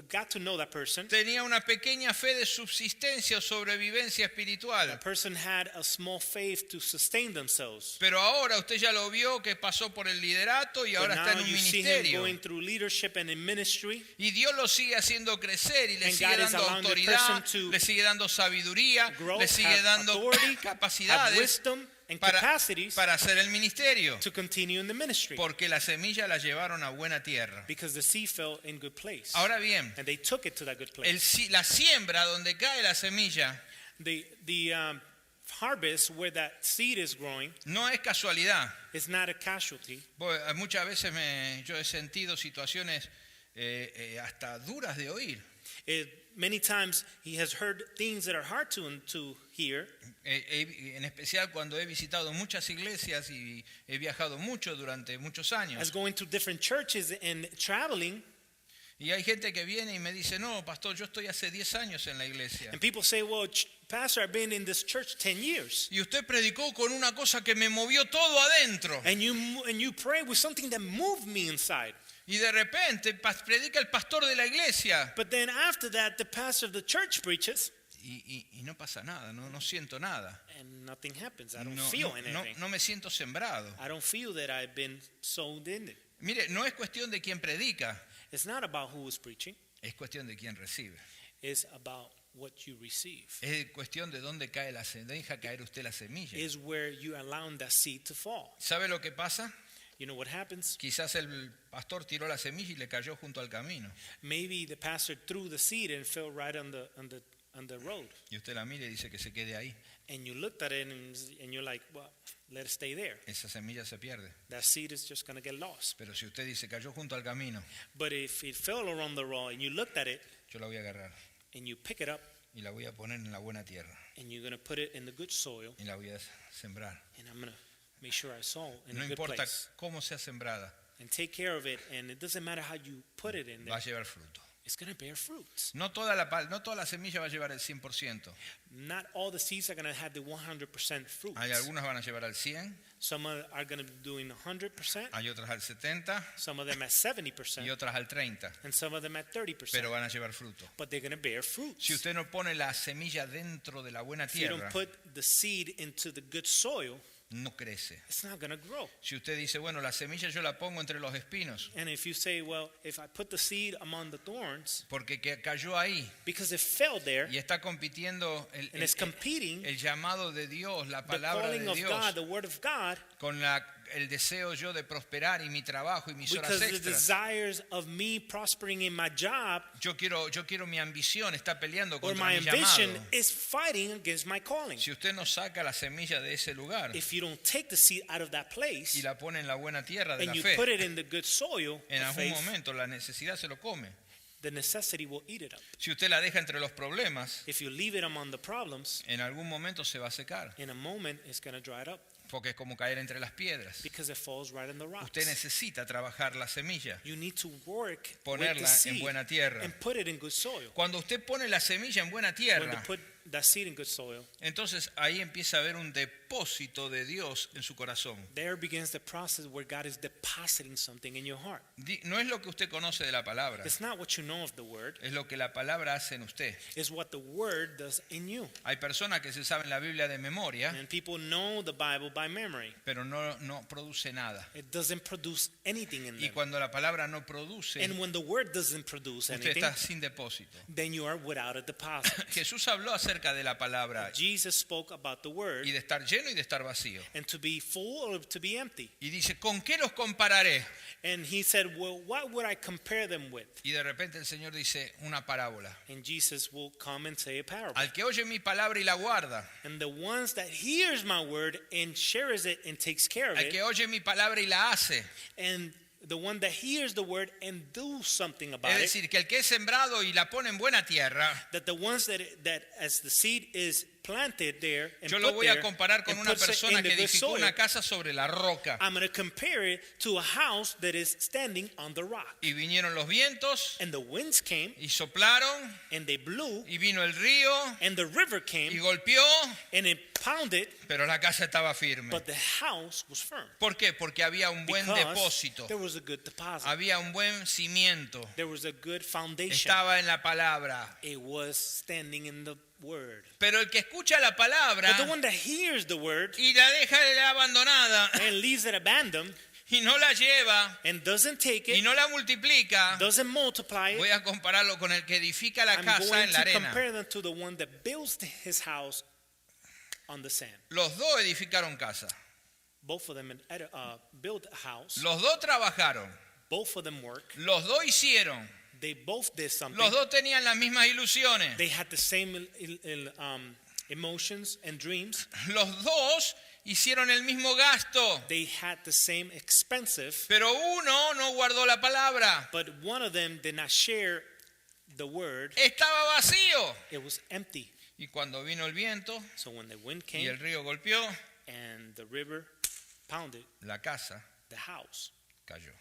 got to know that person, tenía una pequeña fe de subsistencia o sobrevivencia espiritual. that person had a small faith to sustain themselves. Pero ahora usted ya lo vio que pasó por el liderato y But ahora está now en un you see him ministerio. going through leadership and in ministry, ministry. Y Dios lo sigue haciendo crecer y le And sigue God is dando allowing the autoridad, person to le sigue dando sabiduría, grow, le sigue have dando authority, have capacidades wisdom and para capacities hacer el ministerio. to continue in the ministry. Porque la semilla la llevaron a buena tierra. Because the seed fell in good place. Ahora bien, And they took it to that good place. la siembra donde cae la semilla The harvest where that seed is growing no es casualidad. is not a casualty. Muchas veces yo he sentido situaciones hasta duras de oír. Many times he has heard things that are hard to hear. En especial cuando he visitado muchas iglesias y he viajado mucho durante muchos años. As going to different churches and traveling. Y hay gente que viene y me dice, no, pastor, yo estoy hace 10 años en la iglesia. And people say, well, pastor, I've been in this church 10 years. Y usted predicó con una cosa que me movió todo adentro. And you pray with something that moved me inside. Y de repente predica el pastor de la iglesia. But then after that, the pastor of the church preaches. Y no pasa nada, no siento nada. And nothing happens. I don't feel anything. No me siento sembrado. I don't feel that I've been sown in it. Mire, no es cuestión de quién predica. It's not about who is preaching. Es cuestión de quién recibe. It's about what you receive. Es cuestión de dónde deja caer usted la semilla. Is where you allowing that seed to fall. ¿Sabe lo que pasa? You know what happens? Quizás el pastor tiró la semilla y le cayó junto al camino. Maybe the pastor threw the seed and fell right on the road. Y usted la mira y dice que se quede ahí. And you looked at it and you're like, well, let it stay there. Esa semilla se pierde. That seed is just going to get lost. Pero si usted dice cayó junto al camino, But if it fell around the road and you looked at it yo la voy a agarrar and you pick it up y la voy a poner en la buena tierra and you're going to put it in the good soil y la voy a sembrar. and I'm going to make sure I sow in No a good importa place cómo sea sembrada, and take care of it, and it doesn't matter how you put it in va there, a llevar fruto. it's going to bear fruits. No toda la semilla va a llevar el 100%. Not all the seeds are going to have the 100% fruits. Hay algunas van a llevar al 100, Some are going to be doing 100%, hay otras al 70 some of them at y 70%, otras al 30, and some of them at 30%. pero van a llevar fruto. But they're going to bear fruits. Si usted no pone la semilla dentro de la buena If you tierra, don't put the seed into the good soil, no crece. it's not going to grow. Si usted dice, bueno, la semilla yo la pongo entre los espinos, And if you say, well, if I put the seed among the thorns, porque cayó ahí because it fell there, y está compitiendo and it's competing, el llamado de Dios, la the palabra calling de of Dios, God, the word of God, con el deseo yo de prosperar y mi trabajo y mis horas because the extras. desires of me prospering in my job Yo quiero mi ambición, está peleando or contra my mi ambition llamado. is fighting against my calling. Si usted no saca la semilla de ese lugar If you don't take the seed out of that place y la pone en la buena tierra de and la you fe, put it in the good soil en of algún faith, momento la necesidad se lo come. the necessity will eat it up. Si usted la deja entre los problemas, If you leave it among the problems, en algún momento se va a secar, in a moment it's going to dry it up porque es como caer entre las piedras. because it falls right in the rocks. Usted necesita trabajar la semilla, You need to work with ponerla the en seed buena tierra. and put it in good soil. Cuando usted pone la semilla en buena When you tierra, put that seed in good soil, entonces ahí empieza a haber un depósito de Dios en su corazón. there begins the process where God is depositing something in your heart. No es lo que usted conoce de la palabra, It's not what you know of the word, es lo que la palabra hace en usted. it's what the word does in you. Hay personas que se saben la Biblia de memoria, And people know the Bible by memory. pero no produce nada. It doesn't produce anything in Y them. cuando la palabra no produce, And when the word doesn't produce usted anything, está sin depósito. then you are without a deposit. Jesús habló acerca de la palabra Jesus spoke about the word y de estar lleno y de estar vacío. and to be full or to be empty. Y dice, ¿con qué los compararé? And he said, well, what would I compare them with? Y de repente el Señor dice una parábola. And Jesus will come and say a parable. Al que oye mi palabra y la guarda, And the ones that hears my word and shares it and takes care of al it, que oye mi palabra y la hace, and the one that hears the word and do something about es it, decir, que el que es sembrado y la pone en buena tierra, that the ones that as the seed is planted there and yo lo put voy a there comparar con and una puts it persona in the que good edificó soil, una casa sobre la roca. I'm going to compare it to a house that is standing on the rock. Y vinieron los vientos And the winds came y soplaron and they blew y vino el río and the river y came golpeó, and it pounded, pero la casa estaba firme. but the house was firm. ¿Por qué? Porque había un buen Because depósito, there was a good deposit. había un buen cimiento, There was a good foundation. estaba en la palabra. It was standing in the word. Pero el que escucha la palabra But the one that hears the word y la deja abandonada, and leaves it abandoned, y no la lleva and doesn't take y it, no la multiplica, doesn't multiply it, voy a compararlo con el que edifica la I'm casa going en la to arena. compare them to the one that builds his house on the sand. Los dos edificaron casa. Both of them built a house. Los dos trabajaron. Both of them work. Los dos hicieron. They both did something. Los dos tenían las mismas ilusiones. They had the same emotions and dreams. Los dos hicieron el mismo gasto. They had the same expensive, Pero uno no guardó la palabra. but one of them did not share the word. Estaba vacío. It was empty. Y cuando vino el viento So when the wind y el came río golpeó, and the river pounded, la casa the house cayó.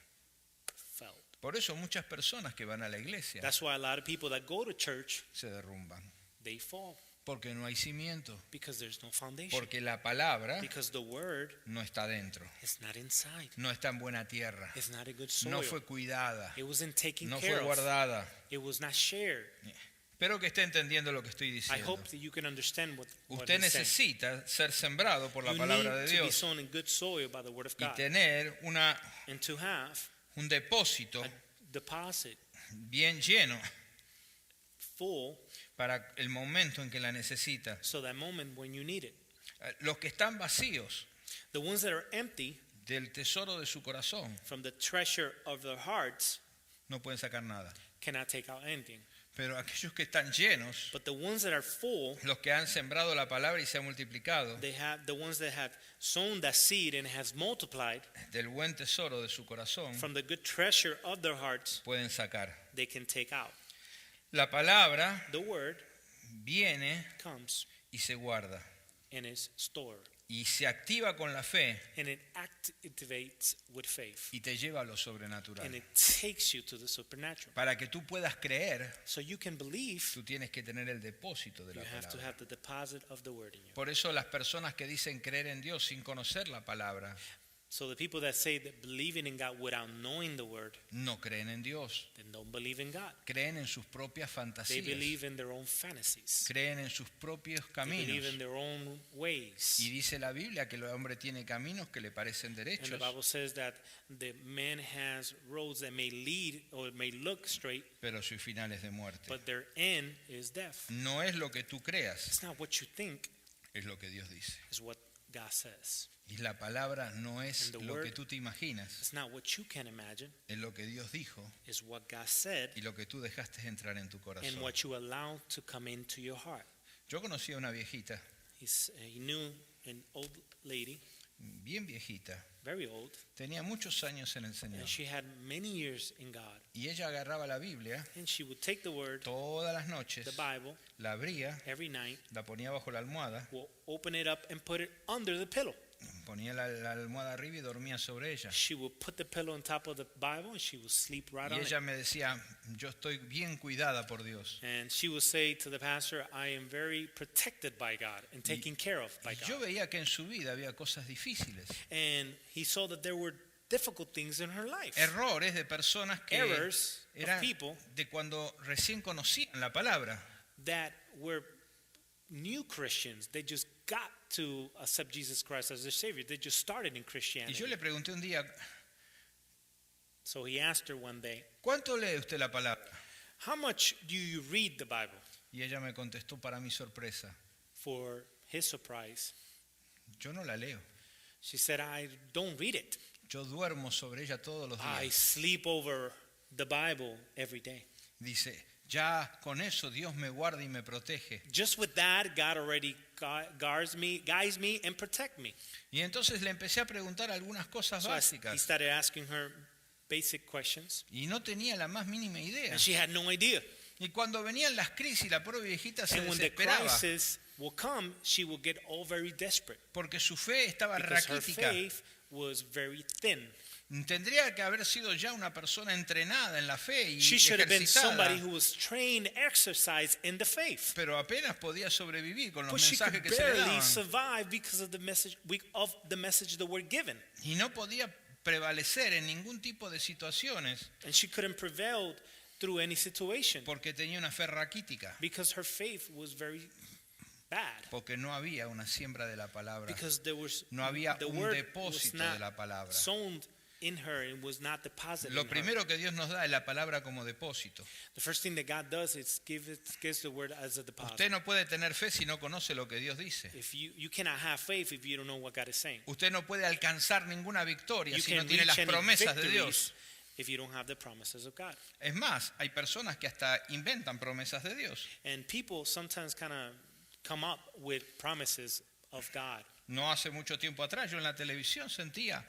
fell. Por eso muchas personas que van a la iglesia That's why a lot of people that go to church, se derrumban. they fall Porque no hay cimiento. because there's no foundation. Porque la palabra Because the word no está dentro. is not inside. No está en buena tierra. It's not a good soil. No fue cuidada. It wasn't taken No care fue of. guardada. It was not shared. Espero que esté entendiendo lo que estoy I diciendo. hope that you can understand what Usted he's saying. necesita ser sembrado por la You palabra de need to be Dios sown in good soil by the word of y God, tener and to have un depósito a deposit bien lleno full, para el momento en que la necesita. so that moment when you need it. Los que están vacíos The ones that are empty del tesoro de su corazón from the treasure of their hearts no pueden sacar nada. cannot take out anything. Pero aquellos que están llenos, But the ones that are full, los que han sembrado la palabra y se ha multiplicado they have the ones that have sown that seed and has multiplied del buen tesoro de su corazón, from the good treasure of their hearts, pueden sacar. they can take out. La palabra The word viene comes y se guarda and is stored, y se activa con la fe and it activates with faith, y te lleva a lo sobrenatural. and it takes you to the supernatural. Para que tú puedas creer, So you can believe, tú tienes que tener el depósito de you la have to palabra. have the deposit of the word in you. Por eso las personas que dicen creer en Dios sin conocer la palabra So the people that say that believing in God without knowing the word, no creen en Dios, then don't believe in God. creen en sus propias They fantasías, believe in their own fantasies. creen en sus propios They believe caminos. in their own ways. Y dice la Biblia que el hombre tiene caminos que le parecen And the derechos, Bible says that the man has roads that may lead or may look straight, pero su final es de muerte. but their end is death. No es lo que tú creas, It's not what you think, es lo que Dios dice. it's what God says. Y la palabra no es And the lo que word- tú te imaginas, It's not what you can imagine, es lo que Dios dijo it's what God said y lo que tú dejaste entrar en tu and corazón. what you allow to come into your heart. Yo conocí a una viejita, He knew an old lady, bien viejita, very old, tenía muchos años en el Señor. and she had many years in God. Y ella agarraba la Biblia And she would take the word, todas las noches, the Bible, la abría, every night, la ponía bajo la almohada, will open it up and put it under the pillow. ponía la almohada arriba y dormía sobre ella. She would put the pillow on top of the Bible and she would sleep right Y on ella it. me decía, yo estoy bien cuidada por Dios. And she would say to the pastor, I am very protected by God and taken care of by Y yo God. veía que en su vida había cosas difíciles, And he saw that there were difficult things in her life. errores de personas que Errors of eran people de cuando recién conocían la palabra. that were new Christians. They just got to accept Jesus Christ as their Savior. They just started in Y Christianity. yo le pregunté un día, So he asked her one day, ¿cuánto lee usted la palabra? how much do you read the Bible? Y ella me contestó para mi sorpresa, For his surprise, yo no la leo. she said, I don't read it. Yo duermo sobre ella todos los I días. sleep over the Bible every day. Dice, ya con eso Dios me guarda y me protege. Just with that, God already guides me, and protect me. Y entonces le empecé a preguntar algunas cosas So he básicas started asking her basic questions, y no tenía la más mínima idea. and she had no idea. Y cuando venían las crisis, la pobre viejita se And when the desesperaba crisis will come, she will get all very desperate porque su fe estaba because her raquítica. faith was very thin. Tendría que haber sido ya una persona entrenada en la fe y She should have been somebody ejercitada, who was trained, exercised in the faith. pero apenas podía sobrevivir con los But she mensajes could que se le barely daban. survive because of the message that were given. Y no podía prevalecer en ningún tipo de situaciones And she couldn't prevail through any situation porque tenía una fe raquítica, because her faith was very bad. porque no había una siembra de la palabra, Because there was no había the un word was depósito de la not palabra. sown in her and was not deposited Lo in her. primero que Dios nos da es la palabra como depósito. The first thing that God does is gives the word as a deposit. Usted no puede tener fe si no conoce lo que Dios dice. If you cannot have faith if you don't know what God is saying. Usted no puede alcanzar ninguna victoria You si no can tiene las reach any promesas de Dios. victories if you don't have the promises of God. Es más, hay personas que hasta inventan promesas de Dios. And people sometimes kind of come up with promises of God. No hace mucho tiempo atrás yo en la televisión sentía,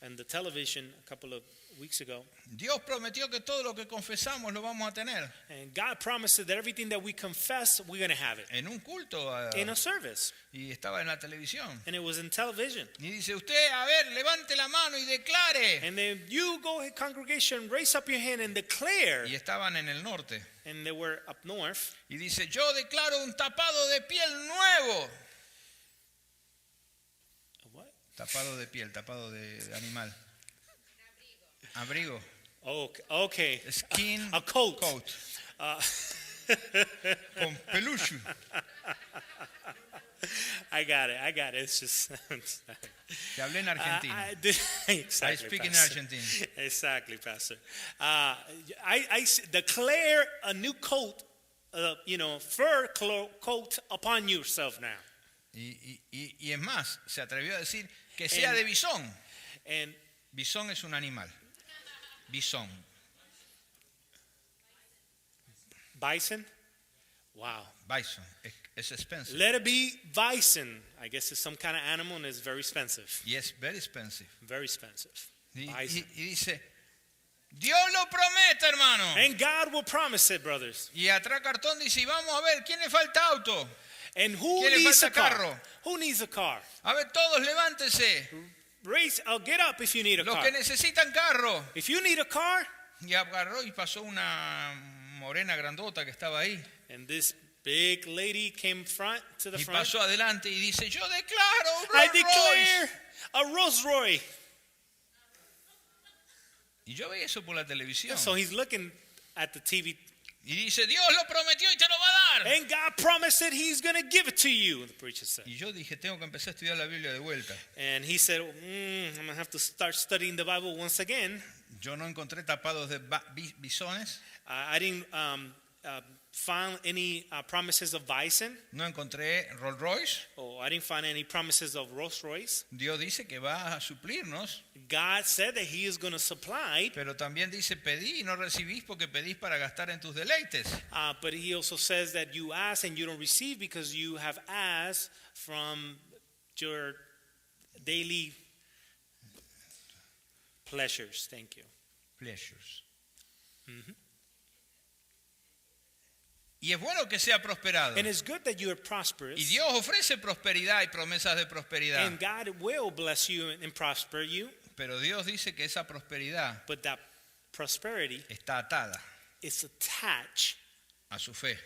And the television a couple of weeks ago, Dios prometió que todo lo que confesamos lo vamos a tener. and God promises that everything that we confess, we're going to have it En un culto in a service. y estaba en la televisión. And it was in television. Y dice, usted, a ver, levante la mano y declare. And then you go ahead, congregation, raise up your hand and declare. Y estaban en el norte. And they were up north. Y dice, yo declaro un tapado de piel nuevo. What? Tapado de piel, tapado de animal. Abrigo. Okay. Skin A coat. coat. Con peluche. I got it. It's just. Te hablé en argentino. Exactly, I speak in Pastor. Argentine. Exactly, Pastor. I declare a new coat, fur coat upon yourself now. Y es más, se atrevió a decir que sea de bisón. And Bisón es un animal. Bisón. bison? Wow. Bison. Es expensive. Let it be bison. I guess it's some kind of animal and it's very expensive. Yes, very expensive. Very expensive. Y Bison. dice, Dios lo promete, hermano. And God will promise it, brothers. Y atrás cartón dice, y vamos a ver, ¿quién le falta auto? And who ¿Quién le needs a falta car? carro? Who needs a car? A ver, todos levántense. Get up if you need a Los car. que necesitan carro. If you need a car, Y agarró y pasó una morena grandota que estaba ahí. and this big lady came to the Y front. pasó adelante y dice, yo declaro un I Rolls Royce. declare a Rolls Royce. Y yo veía eso por la televisión. So he's looking at the TV. Y dice, Dios lo prometió y te lo va a dar. And God promised that he's going to give it to you, the preacher said. Y yo dije, tengo que empezar a estudiar la Biblia de vuelta. And he said, I'm going to have to start studying the Bible once again. Yo no encontré tapados de bisones. I didn't find any promises of bison. No encontré Rolls Royce. I didn't find any promises of Rolls Royce. Dios dice que va a suplirnos. God said that he is going to supply. Pero también dice, pedí y no recibís porque pedís para gastar en tus deleites. But he also says that you ask and you don't receive because you have asked from your daily pleasures. Thank you. Pleasures. Mhm. Y es bueno que sea prosperado. And it's good that you are prosperous. Y Dios ofrece prosperidad y promesas de prosperidad. And God will bless you and prosper you. Pero Dios dice que esa prosperidad But that prosperity está atada is attached a su fe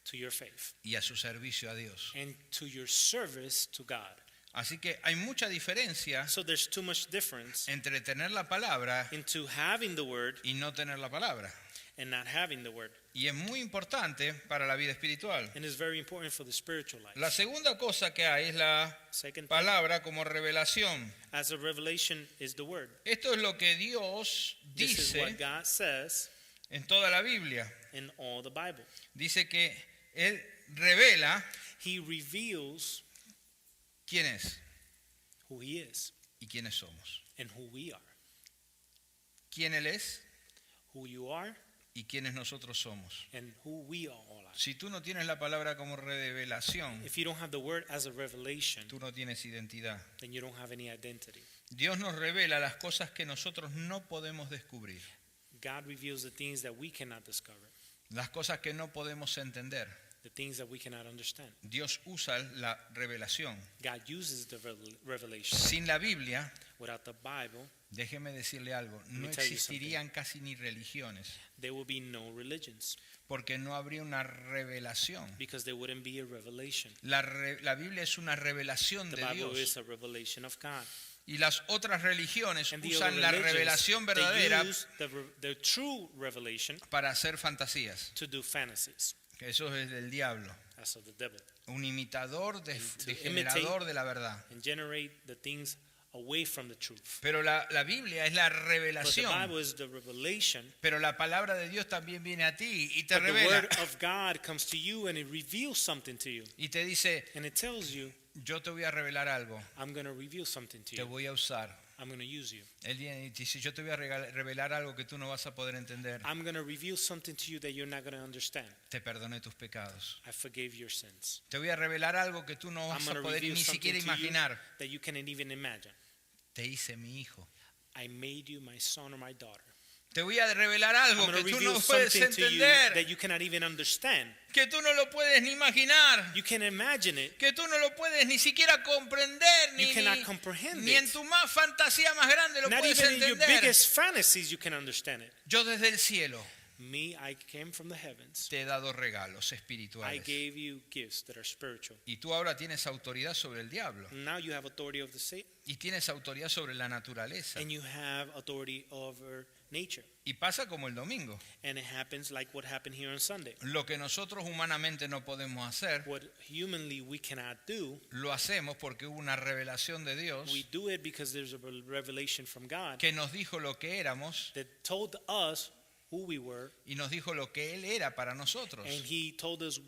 to your faith y a su servicio a Dios. and to your service to God. Así que hay mucha diferencia So there's too much difference entre tener la palabra into having the word y no tener la palabra. and not having the word. Y es muy importante para la vida espiritual. And it's very important for the spiritual life. La segunda cosa que hay es la Second thing, palabra como revelación. as a revelation is the word. Esto es lo que Dios This is what dice God says en toda la Biblia. in all the Bible. Dice que Él revela He reveals quién es who he is y quiénes somos. and who we are. Quién Él es Who you are y quiénes nosotros somos. and who we all are. Si tú no tienes la palabra como revelación, If you don't have the word as a revelation, tú no tienes identidad. then you don't have any identity. Dios nos revela las cosas que nosotros no podemos descubrir, God reveals the things that we cannot discover, las cosas que no podemos entender. the things that we cannot understand. Dios usa la revelación. God uses the revelation. Sin la Biblia, Without the Bible, déjeme decirle algo, no me tell you existirían casi ni religiones, there will be no religions porque no habría una revelación. because there wouldn't be a revelation. La Biblia es una revelación The de Bible Dios. is a revelation of God. Y las otras religiones And the usan other la religions, revelación they verdadera use the true revelation para hacer fantasías. to do fantasies. Eso es del diablo. That's of the devil. Un imitador, to degenerador de la verdad. And generate the things away from the truth. Pero la Biblia es la But the revelación. Bible is the revelation. Pero la palabra de Dios también viene a ti y te But the revela. word of God comes to you and it reveals something to you. Y te dice, And it tells you, yo te voy a revelar algo. I'm going to reveal something to Te you. voy a usar. I'm going to use you. Él viene y dice, yo te voy a revelar algo que tú no vas a poder entender. I'm going to reveal something to you that you're not going to understand. Te perdoné tus pecados. I forgave your sins. Te voy a revelar algo que tú no I'm vas going a to poder reveal ni something siquiera to you imaginar. that you cannot even imagine. Te hice mi hijo. I made you my son or my daughter. Te voy a revelar I'm algo going to que tú reveal no puedes something to you entender. that you cannot even understand. Que tú no lo puedes ni imaginar. You can imagine it. Que tú no lo puedes ni siquiera comprender. You cannot comprehend Ni en it. tu más fantasía más grande lo Not puedes even in your entender. biggest fantasies you can understand it. Yo desde el cielo Me, I came from the heavens. te he dado regalos I espirituales. gave you gifts that are spiritual. Y tú ahora tienes autoridad sobre el diablo. Now you have authority over the Satan, Y tienes autoridad sobre la naturaleza. and you have authority over nature. Y pasa como el domingo. And it happens like what happened here on Sunday. Lo que nosotros humanamente no podemos hacer, What humanly we cannot do, lo hacemos porque hubo una revelación de Dios we do it because there's a revelation from God que nos dijo lo que éramos that told us who we were, y nos dijo lo que Él era para nosotros. and He told us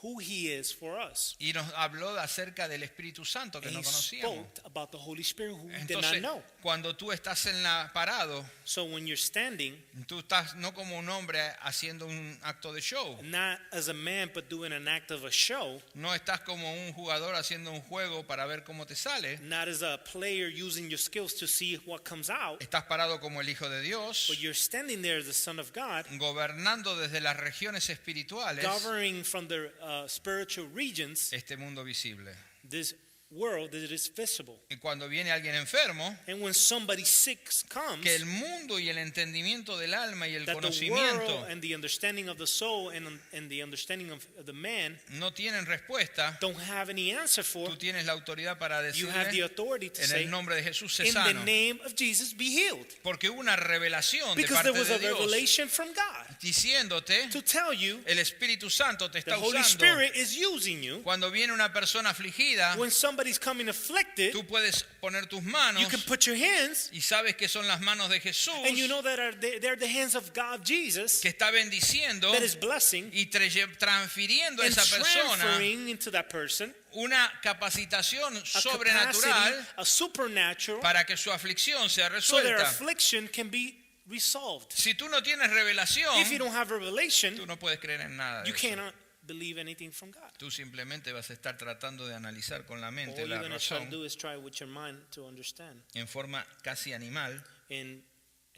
who He is for us. Y nos habló acerca del Espíritu Santo que And no He conocíamos. spoke about the Holy Spirit who we did not Entonces, know. cuando tú estás parado, So when you're standing, tú estás no como un hombre haciendo un acto de show. not as a man but doing an act of a show, No estás como un jugador haciendo un juego para ver cómo te sale. not as a player using your skills to see what comes out, Estás parado como el Hijo de Dios, but you're standing there as the Son of God, gobernando desde las regiones espirituales governing from the spiritual regions este mundo visible. this world that is visible. Y cuando viene alguien enfermo, And when somebody sick comes, que el mundo y el entendimiento del alma y el that the conocimiento world and the understanding of the soul and the understanding of the man no tienen respuesta, don't have any answer for, tú tienes la autoridad para you have the decirle authority to en say, el nombre de Jesús sé in the sano. name of Jesus be healed. Porque hubo una revelación de Because there parte was de a Dios revelation from God diciéndote to tell you el Espíritu Santo te the está Holy usando. Spirit is using you. Cuando viene una persona afligida, When somebody's coming afflicted, tú puedes poner tus manos you can put your hands, y sabes que son las manos de Jesús and you know that they're the hands of God, Jesus, que está bendiciendo that is blessing y transfiriendo a and esa persona transferring into that person una capacitación a sobrenatural capacity, a supernatural, para que su aflicción sea so their resuelta. affliction can be resolved. Si tú no tienes revelación, If you don't have revelation, tú no puedes creer en nada de you eso. cannot believe anything from God. Tú simplemente vas a estar tratando de analizar con la mente All la you're going to try to razón do is try with your mind to understand en forma casi animal. in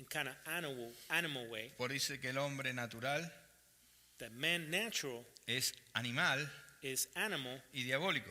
kind of animal way Por eso que el hombre natural that man natural es animal is animal y diabólico,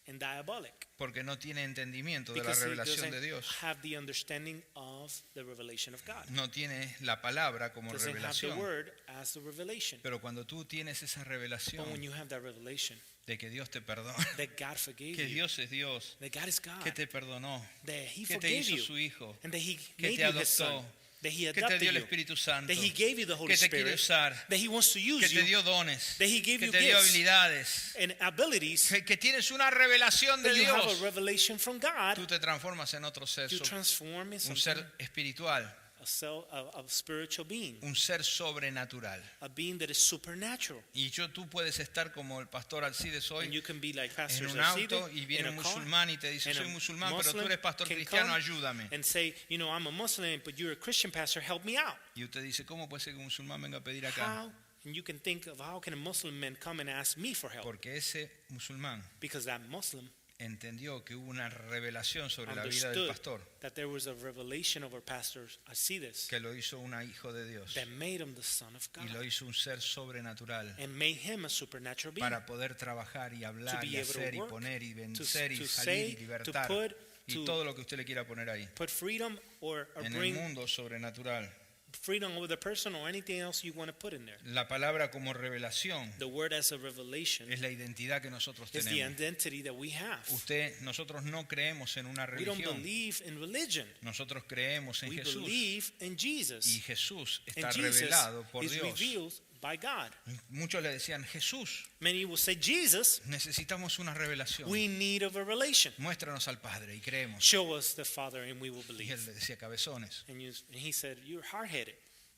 and diabolic porque no tiene entendimiento de la because he revelación de doesn't Dios. have the understanding of the revelation of God. No tiene la palabra como Doesn't have the revelación. word as the revelation. Pero cuando tú tienes esa But when revelación you have that revelation de que Dios te perdona, that God forgave que you, Dios es Dios, that God is God, que te perdonó, that He que te forgave hizo you, su hijo, and that He que made te you His son, adoptó, that He que te adopted dio el you, Espíritu Santo, that He gave you the Holy que te quiere Spirit, usar, that He wants to que use te you, dio dones, that He gave que you te dio gifts habilidades, and abilities, que tienes una revelación de that you have a Dios. revelation from God, Tú te transformas en otro ser, you transform in un something, ser espiritual, a spiritual being, un ser sobrenatural. a being that is supernatural. Y tú puedes estar como el pastor Alcides And hoy you can be like en Pastor un Alcides auto y in viene a un car, musulmán y te dice and soy a musulmán, pero tú Muslim eres pastor can cristiano, come ayúdame. and say, you know, I'm a Muslim, but you're a Christian pastor, help me out. Y usted dice, ¿cómo puede ser que un musulmán venga a pedir acá? How? And you can think of how can a Muslim man come and ask me for help? Porque ese musulmán Because that Muslim entendió que hubo una revelación sobre la vida del understood pastor that there was a revelation of our pastor Alcides que lo hizo un hijo de Dios that made him the son of y lo God hizo un ser sobrenatural and made him a supernatural being para poder trabajar y hablar be y able to hacer y work, poner y vencer y to salir say, y to libertar put, y to todo lo que usted le quiera poner ahí put freedom or en el bring mundo sobrenatural. freedom over the person or anything else you want to put in there. La palabra como revelación The word as a revelation es la identidad que nosotros is the tenemos. identity that we have. Nosotros no creemos en una We don't religión, believe in religion. nosotros creemos en We Jesús believe in Jesus. y Jesús está And Jesus revelado por is Dios. revealed by God. Muchos le decían, Jesús, Many will say, Jesus, necesitamos una revelación. we need of a revelation. Muéstranos al Padre y creemos. Show us the Father and we will Y believe. él le decía, cabezones. And he said, you're hard-headed.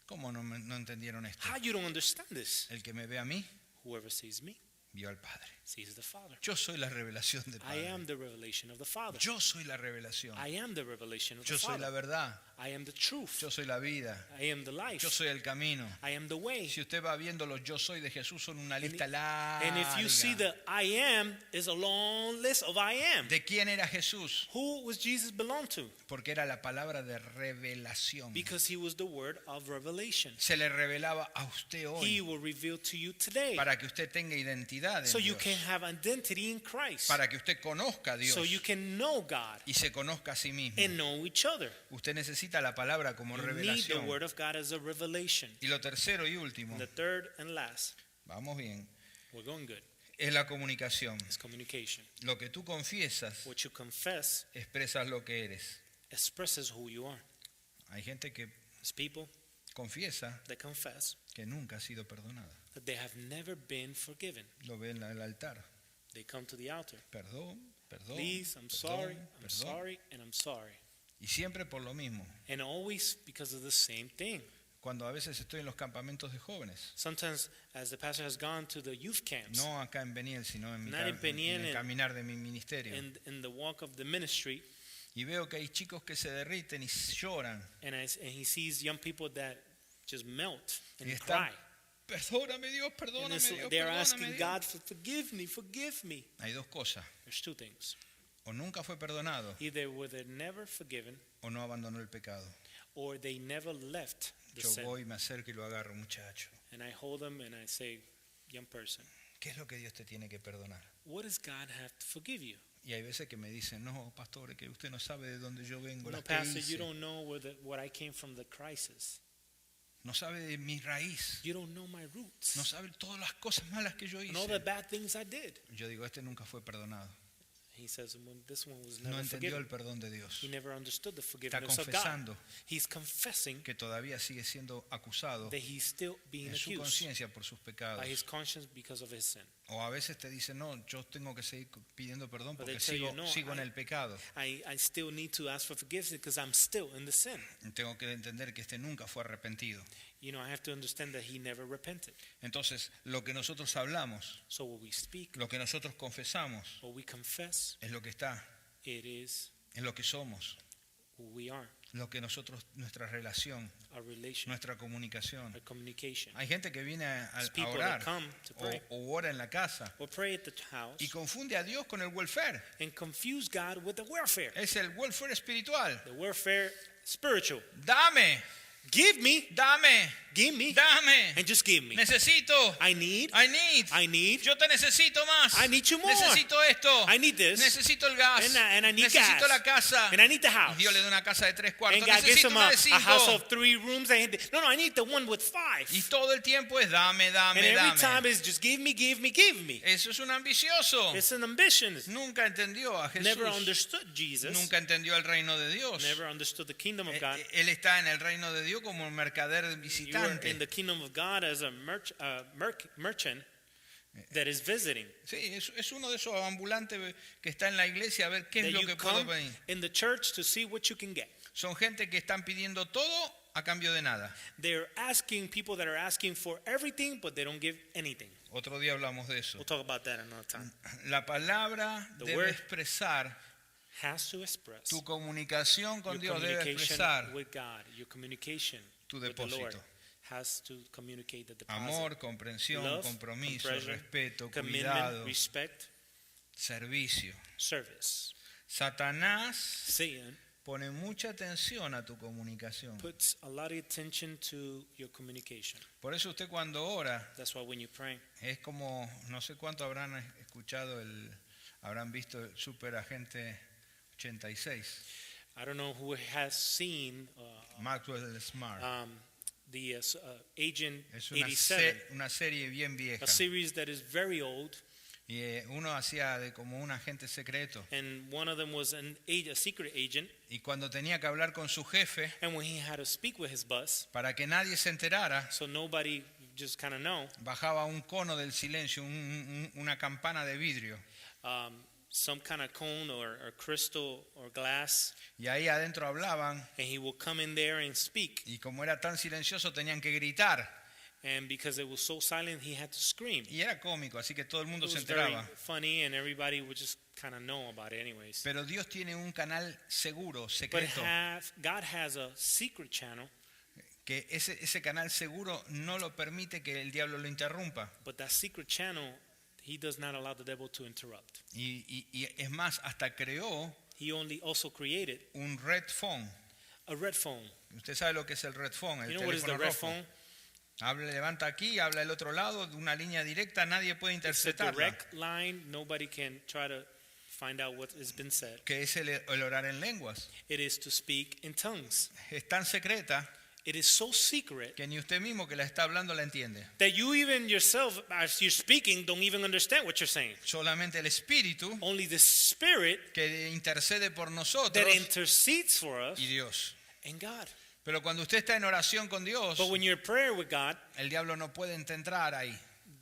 ¿Cómo no entendieron esto? How you don't understand this? El que me ve a mí, Whoever sees me vio al Padre. sees the Father. Yo soy la revelación del I am Padre. the revelation of the Father. Yo soy la revelación. I am the revelation of the Yo soy la Father. verdad. I am the truth. Yo soy la vida. I am the life. Yo soy el camino. I am the way. Si usted va viendo los yo soy de Jesús, son una lista And if you see larga. the I am is a long list of I am. ¿De quién era Jesús? Who was Jesus belong to? Porque era la palabra de revelación. Because he was the word of revelation. Se le revelaba a usted He hoy will reveal to you today. para que usted tenga identidad So en you Dios. can have identity in Christ. Para que usted conozca a Dios So you can know God y se conozca a sí mismo. and know each other. Usted necesita la palabra como You need the revelación. word of God as a revelation. Y lo tercero y último, And the third and last, vamos bien, we're going good, es la comunicación. is communication. Lo que tú confiesas, What you confess expresas lo que eres. expresses who you are. Hay gente que There's people confiesa that confess que nunca ha sido perdonada. that they have never been forgiven. Lo ve en el altar. They come to the altar. Perdón, perdón, Please, I'm perdón, sorry, I'm perdón. sorry, and I'm sorry. Y siempre por lo mismo. And always because of the same thing. Cuando a veces estoy en los campamentos de jóvenes, Sometimes, as the pastor has gone to the youth camps, no acá en Beniel, sino en, Not in Peniel, en el caminar de mi ministerio, in the walk of the ministry, y veo que hay chicos que se derriten y lloran. and he sees young people that just melt and Y están, cry. perdóname Dios, And perdóname Dios, they're perdóname asking Dios. God for forgive me. Hay dos cosas. There's two things. O nunca fue perdonado Either were they never forgiven o no abandonó el pecado. or they never left the Yo sin. voy, me acerco y lo agarro, muchacho. And I hold them and I say, young person, ¿Qué es lo que Dios te tiene que perdonar? what does God have to forgive you? Y hay veces que me dicen, no, pastor, es que usted no sabe de dónde yo vengo, No, las que Pastor, hice. you don't know what I came from the crisis. No sabe de mi raíz. You don't know my roots. No sabe todas las cosas malas que yo And all the hice. bad things I did. Yo digo, este nunca fue perdonado. He says, this one was No never entendió el forgiven. perdón de Dios. He never understood the Está forgiveness of God. confesando He's confessing que todavía sigue siendo acusado that he's still being en su accused conciencia por sus pecados. by his conscience because of his sin. O a veces te dicen, no, yo tengo que seguir pidiendo perdón But porque they tell you, no, sigo en el pecado. I still need to ask for forgiveness because I'm still in the sin. Tengo que entender que este nunca fue arrepentido. You know, I have to understand that he never repented. Entonces, lo que nosotros hablamos, So what we speak, lo que nosotros confesamos, what we confess, es lo que está, it is es lo que somos, who we are, lo que nosotros, nuestra relación, our relation, nuestra comunicación. our communication. Hay gente que viene a There's people orar that come to pray o ora en la casa or pray at the house y confunde a Dios con el welfare. and confuse God with the welfare. Es el welfare espiritual. The welfare spiritual. Dame, Give me, dame, dame. and just give me. Necesito. I need, I need. I need, Yo te necesito más. I need you more. Necesito esto. I need this. Necesito el gas. And I need Necesito gas. la casa. And I need the Y house. Dios le da una casa de 3 cuartos. And God gives Necesito him una de a house 5. of 3 rooms. No, I need the one with 5. Y todo el tiempo es dame, And every time dame. it's just give me, give me, give me. Eso es un ambicioso. It's an ambition. Nunca entendió a Jesús. Never understood Jesus. Nunca entendió el reino de Dios. Never understood the kingdom of God. Él está en el reino de Dios como un mercader You are visitante. in the kingdom of God as a merchant that is visiting. Sí, es uno de esos ambulantes que está en la iglesia a ver qué That es lo you que puedo come pedir. in the church to see what you can get. Son gente que están pidiendo todo a cambio de nada. They're asking people that are asking for everything, but they don't give anything. Otro día hablamos de eso. We'll talk about that another time. La palabra The debe word expresar, Has to express tu comunicación con your Dios debe communication expresar with God. Your communication tu with the Lord depósito. has to communicate the deposit. Amor, comprensión, Love, compromiso, compression, respeto, commitment, cuidado, respect, servicio. service. Satanás Satan pone mucha atención a tu comunicación. puts a lot of attention to your communication. Por eso usted cuando ora, That's why when you pray, es como, no sé cuánto habrán escuchado, habrán visto el Super Agente 86, I don't know who has seen Maxwell Smart. the Agent Es una, 87, una serie bien vieja. a series that is very old, Y uno hacía de como un agente secreto. and one of them was a secret agent, Y cuando tenía que hablar con su jefe, and when he had to speak with his boss, para que nadie se enterara, so nobody just kind of know. bajaba un cono del silencio, una campana de vidrio. Some kind of cone or crystal or glass, Y ahí adentro hablaban, and he will come in there and speak. y como era tan silencioso tenían que gritar. And because it was so silent, he had to scream. Y era cómico, así que todo el mundo It se was very enteraba. funny, and everybody would just kind of know about it anyways. Pero Dios tiene un canal seguro, But secreto, God has a secret channel, que ese canal seguro no lo permite que el diablo lo interrumpa. but that secret channel, he does not allow the devil to interrupt. Y es más, hasta creó He only also created un red phone. a red phone. Usted sabe lo que es el red phone, el You know what is the teléfono red rojo. phone? Levanta aquí, habla el otro lado, de una línea directa, nadie puede It's a interpretarla. direct line. Nobody can try to find out what has been said. Que es el orar en lenguas. It is to speak in tongues. Es tan secreta It is so secret que ni usted mismo que la está hablando la entiende. that you even yourself, as you're speaking, don't even understand what you're saying. Solamente el Espíritu Only the Spirit que intercede por that nosotros intercedes for us y Dios. and God. Pero cuando usted está en oración con Dios, But when you're in prayer with God, el diablo no puede entrar ahí.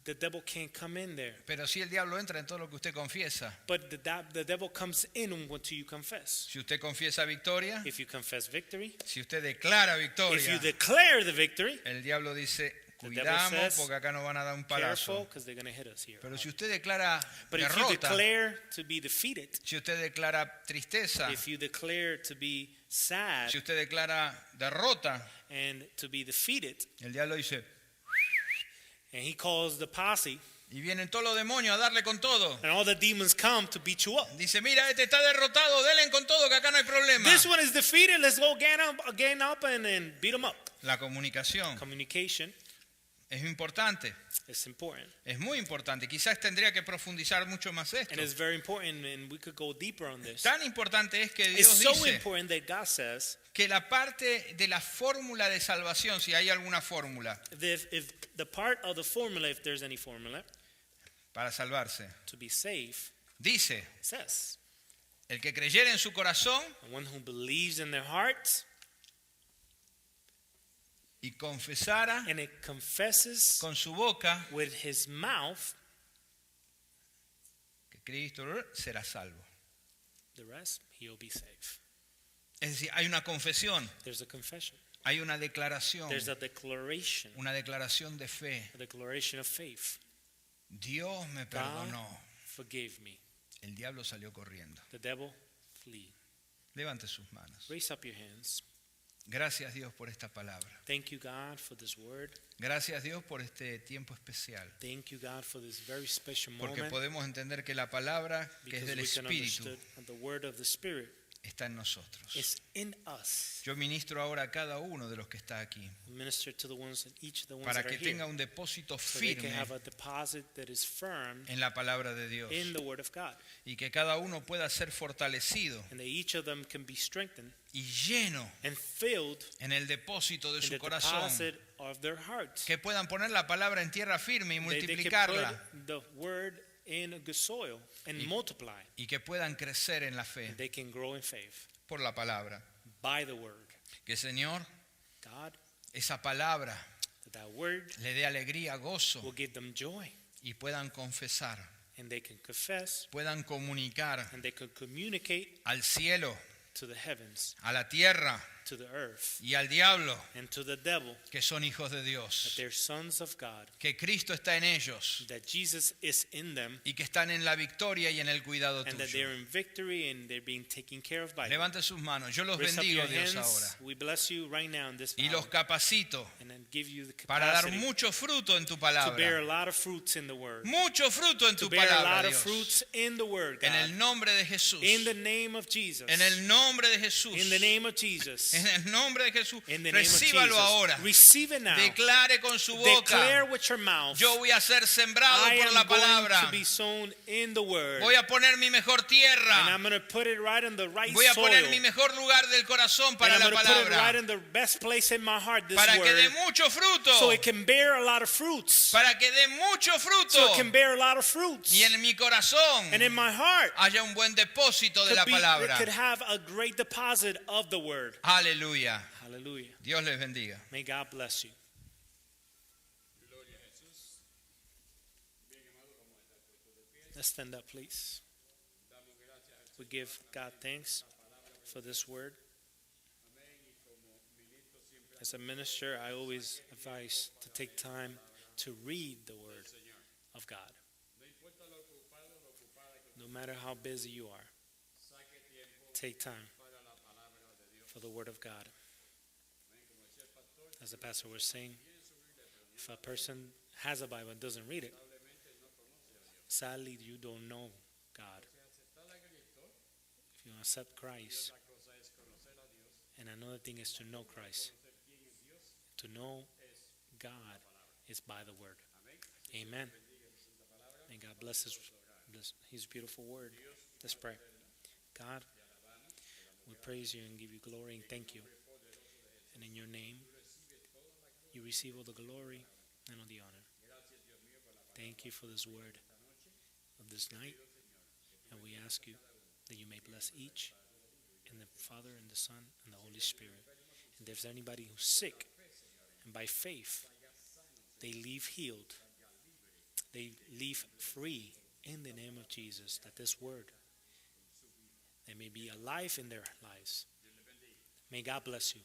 the devil can't come in there. Pero sí el diablo entra en todo lo que usted confiesa. But the devil comes in until you confess. Si usted confiesa victoria, If you confess victory, si usted declara if you victoria, declare the victory, el diablo dice, The devil cuidamos says, porque acá nos van a dar un careful, palazo. because they're going to hit us here. Pero si usted declara But if you derrota, declare to be defeated, si usted declara tristeza, if you declare to be sad si usted declara derrota, and to be defeated, el diablo dice, and he calls the posse, y vienen todos los demonios a darle con todo. and all the demons come to beat you up. Dice, mira, este está derrotado, denle con todo que acá no hay problema. This one is defeated, let's go again up and beat him up. La comunicación Communication es importante, is important. es muy importante. Quizás tendría que profundizar mucho más esto. And it's very important, and we could go deeper on this. Tan importante es que It's Dios so dice important that God says que la parte de la fórmula de salvación, si hay alguna fórmula that if the part of the formula, if there's any formula, para salvarse, to be safe, dice, it says, el que creyere en su corazón the one who believes in their heart y confesara and it confesses con su boca with his mouth, que Cristo será salvo. the rest, he'll be safe. Es decir, hay una confesión, There's a confession. hay una declaración, There's a declaration, una declaración de fe. a declaration of faith. Dios me God perdonó. forgave me. El diablo salió corriendo. The devil flee. Levante sus manos. Raise up your hands. Gracias Dios por esta palabra. Thank you, God, for this word. Gracias Dios por este tiempo especial. Thank you, God, for this very special Porque moment. podemos entender que la palabra que es Because del we can Espíritu understand the word of the Spirit está en nosotros. is in us. Yo ministro ahora a cada uno de los que está aquí Minister to the ones, and each of the ones para that are que here, tenga un depósito so they can firme have a deposit that is firm en la palabra de Dios in the word of God, y que cada uno pueda ser fortalecido and that each of them can be strengthened y lleno and filled en el depósito de in su the corazón, deposit of their hearts. que puedan poner la palabra en tierra firme y They can multiplicarla put the word in a good soil and multiply. y que puedan crecer en la fe And they can grow in faith por la palabra. by the word. Que Señor, God, esa palabra that word le dé alegría, gozo will give them joy, y puedan confesar, and they can confess, puedan comunicar and they can communicate al cielo, to the heavens, a la tierra to the earth, y al diablo and to the devil que son hijos de that Dios, they're sons of God, que Cristo está en ellos that Jesus is in them, y que están en la victoria y en el cuidado and that tuyo. they're in victory and they're being taken care of by you. Levante sus manos, yo los Raise up bendigo your Dios hands. ahora We bless you right now in this y hour, los capacito and then give you the para dar capacity mucho fruto en tu to bear a palabra, lot of fruits in the word, mucho fruto en to tu bear a palabra, lot of Dios, fruits in the word, en el God, nombre de Jesús, in the name of Jesus, en el nombre de Jesús, in the name of Jesus, en el nombre de Jesús, in the name of recíbalo ahora, Jesus. Receive it now. declare con su boca, Declare with your mouth. yo voy a ser sembrado I por la am going palabra, to be sown in the word. voy a poner mi mejor And tierra, I'm going to put it right in the right voy a soil. poner mi mejor lugar del corazón para And I'm la going to put it right palabra, in the best place in my heart, this para que dé word, mucho fruto, so it can bear a lot of fruits. para que dé mucho fruto So it can bear a lot of fruits. y en mi corazón And in my heart, haya un buen depósito de la it palabra. could have a great deposit of the word. Aleluya. Hallelujah. Dios les bendiga. May God bless you. Let's stand up, please. We give God thanks for this word. As a minister, I always advise to take time to read the word of God. No matter how busy you are, take time for the word of God. As the pastor was saying, if a person has a Bible and doesn't read it, sadly, you don't know God. If you accept Christ, and another thing is to know Christ. To know God is by the word. Amen. And God bless his beautiful word. Let's pray. God, we praise you and give you glory and thank you. And in your name, you receive all the glory and all the honor. Thank you for this word of this night. And we ask you that you may bless each in the Father and the Son and the Holy Spirit. And if there's anybody who's sick, and by faith, they leave healed, they leave free in the name of Jesus, that this word, they may be alive in their lives. May God bless you.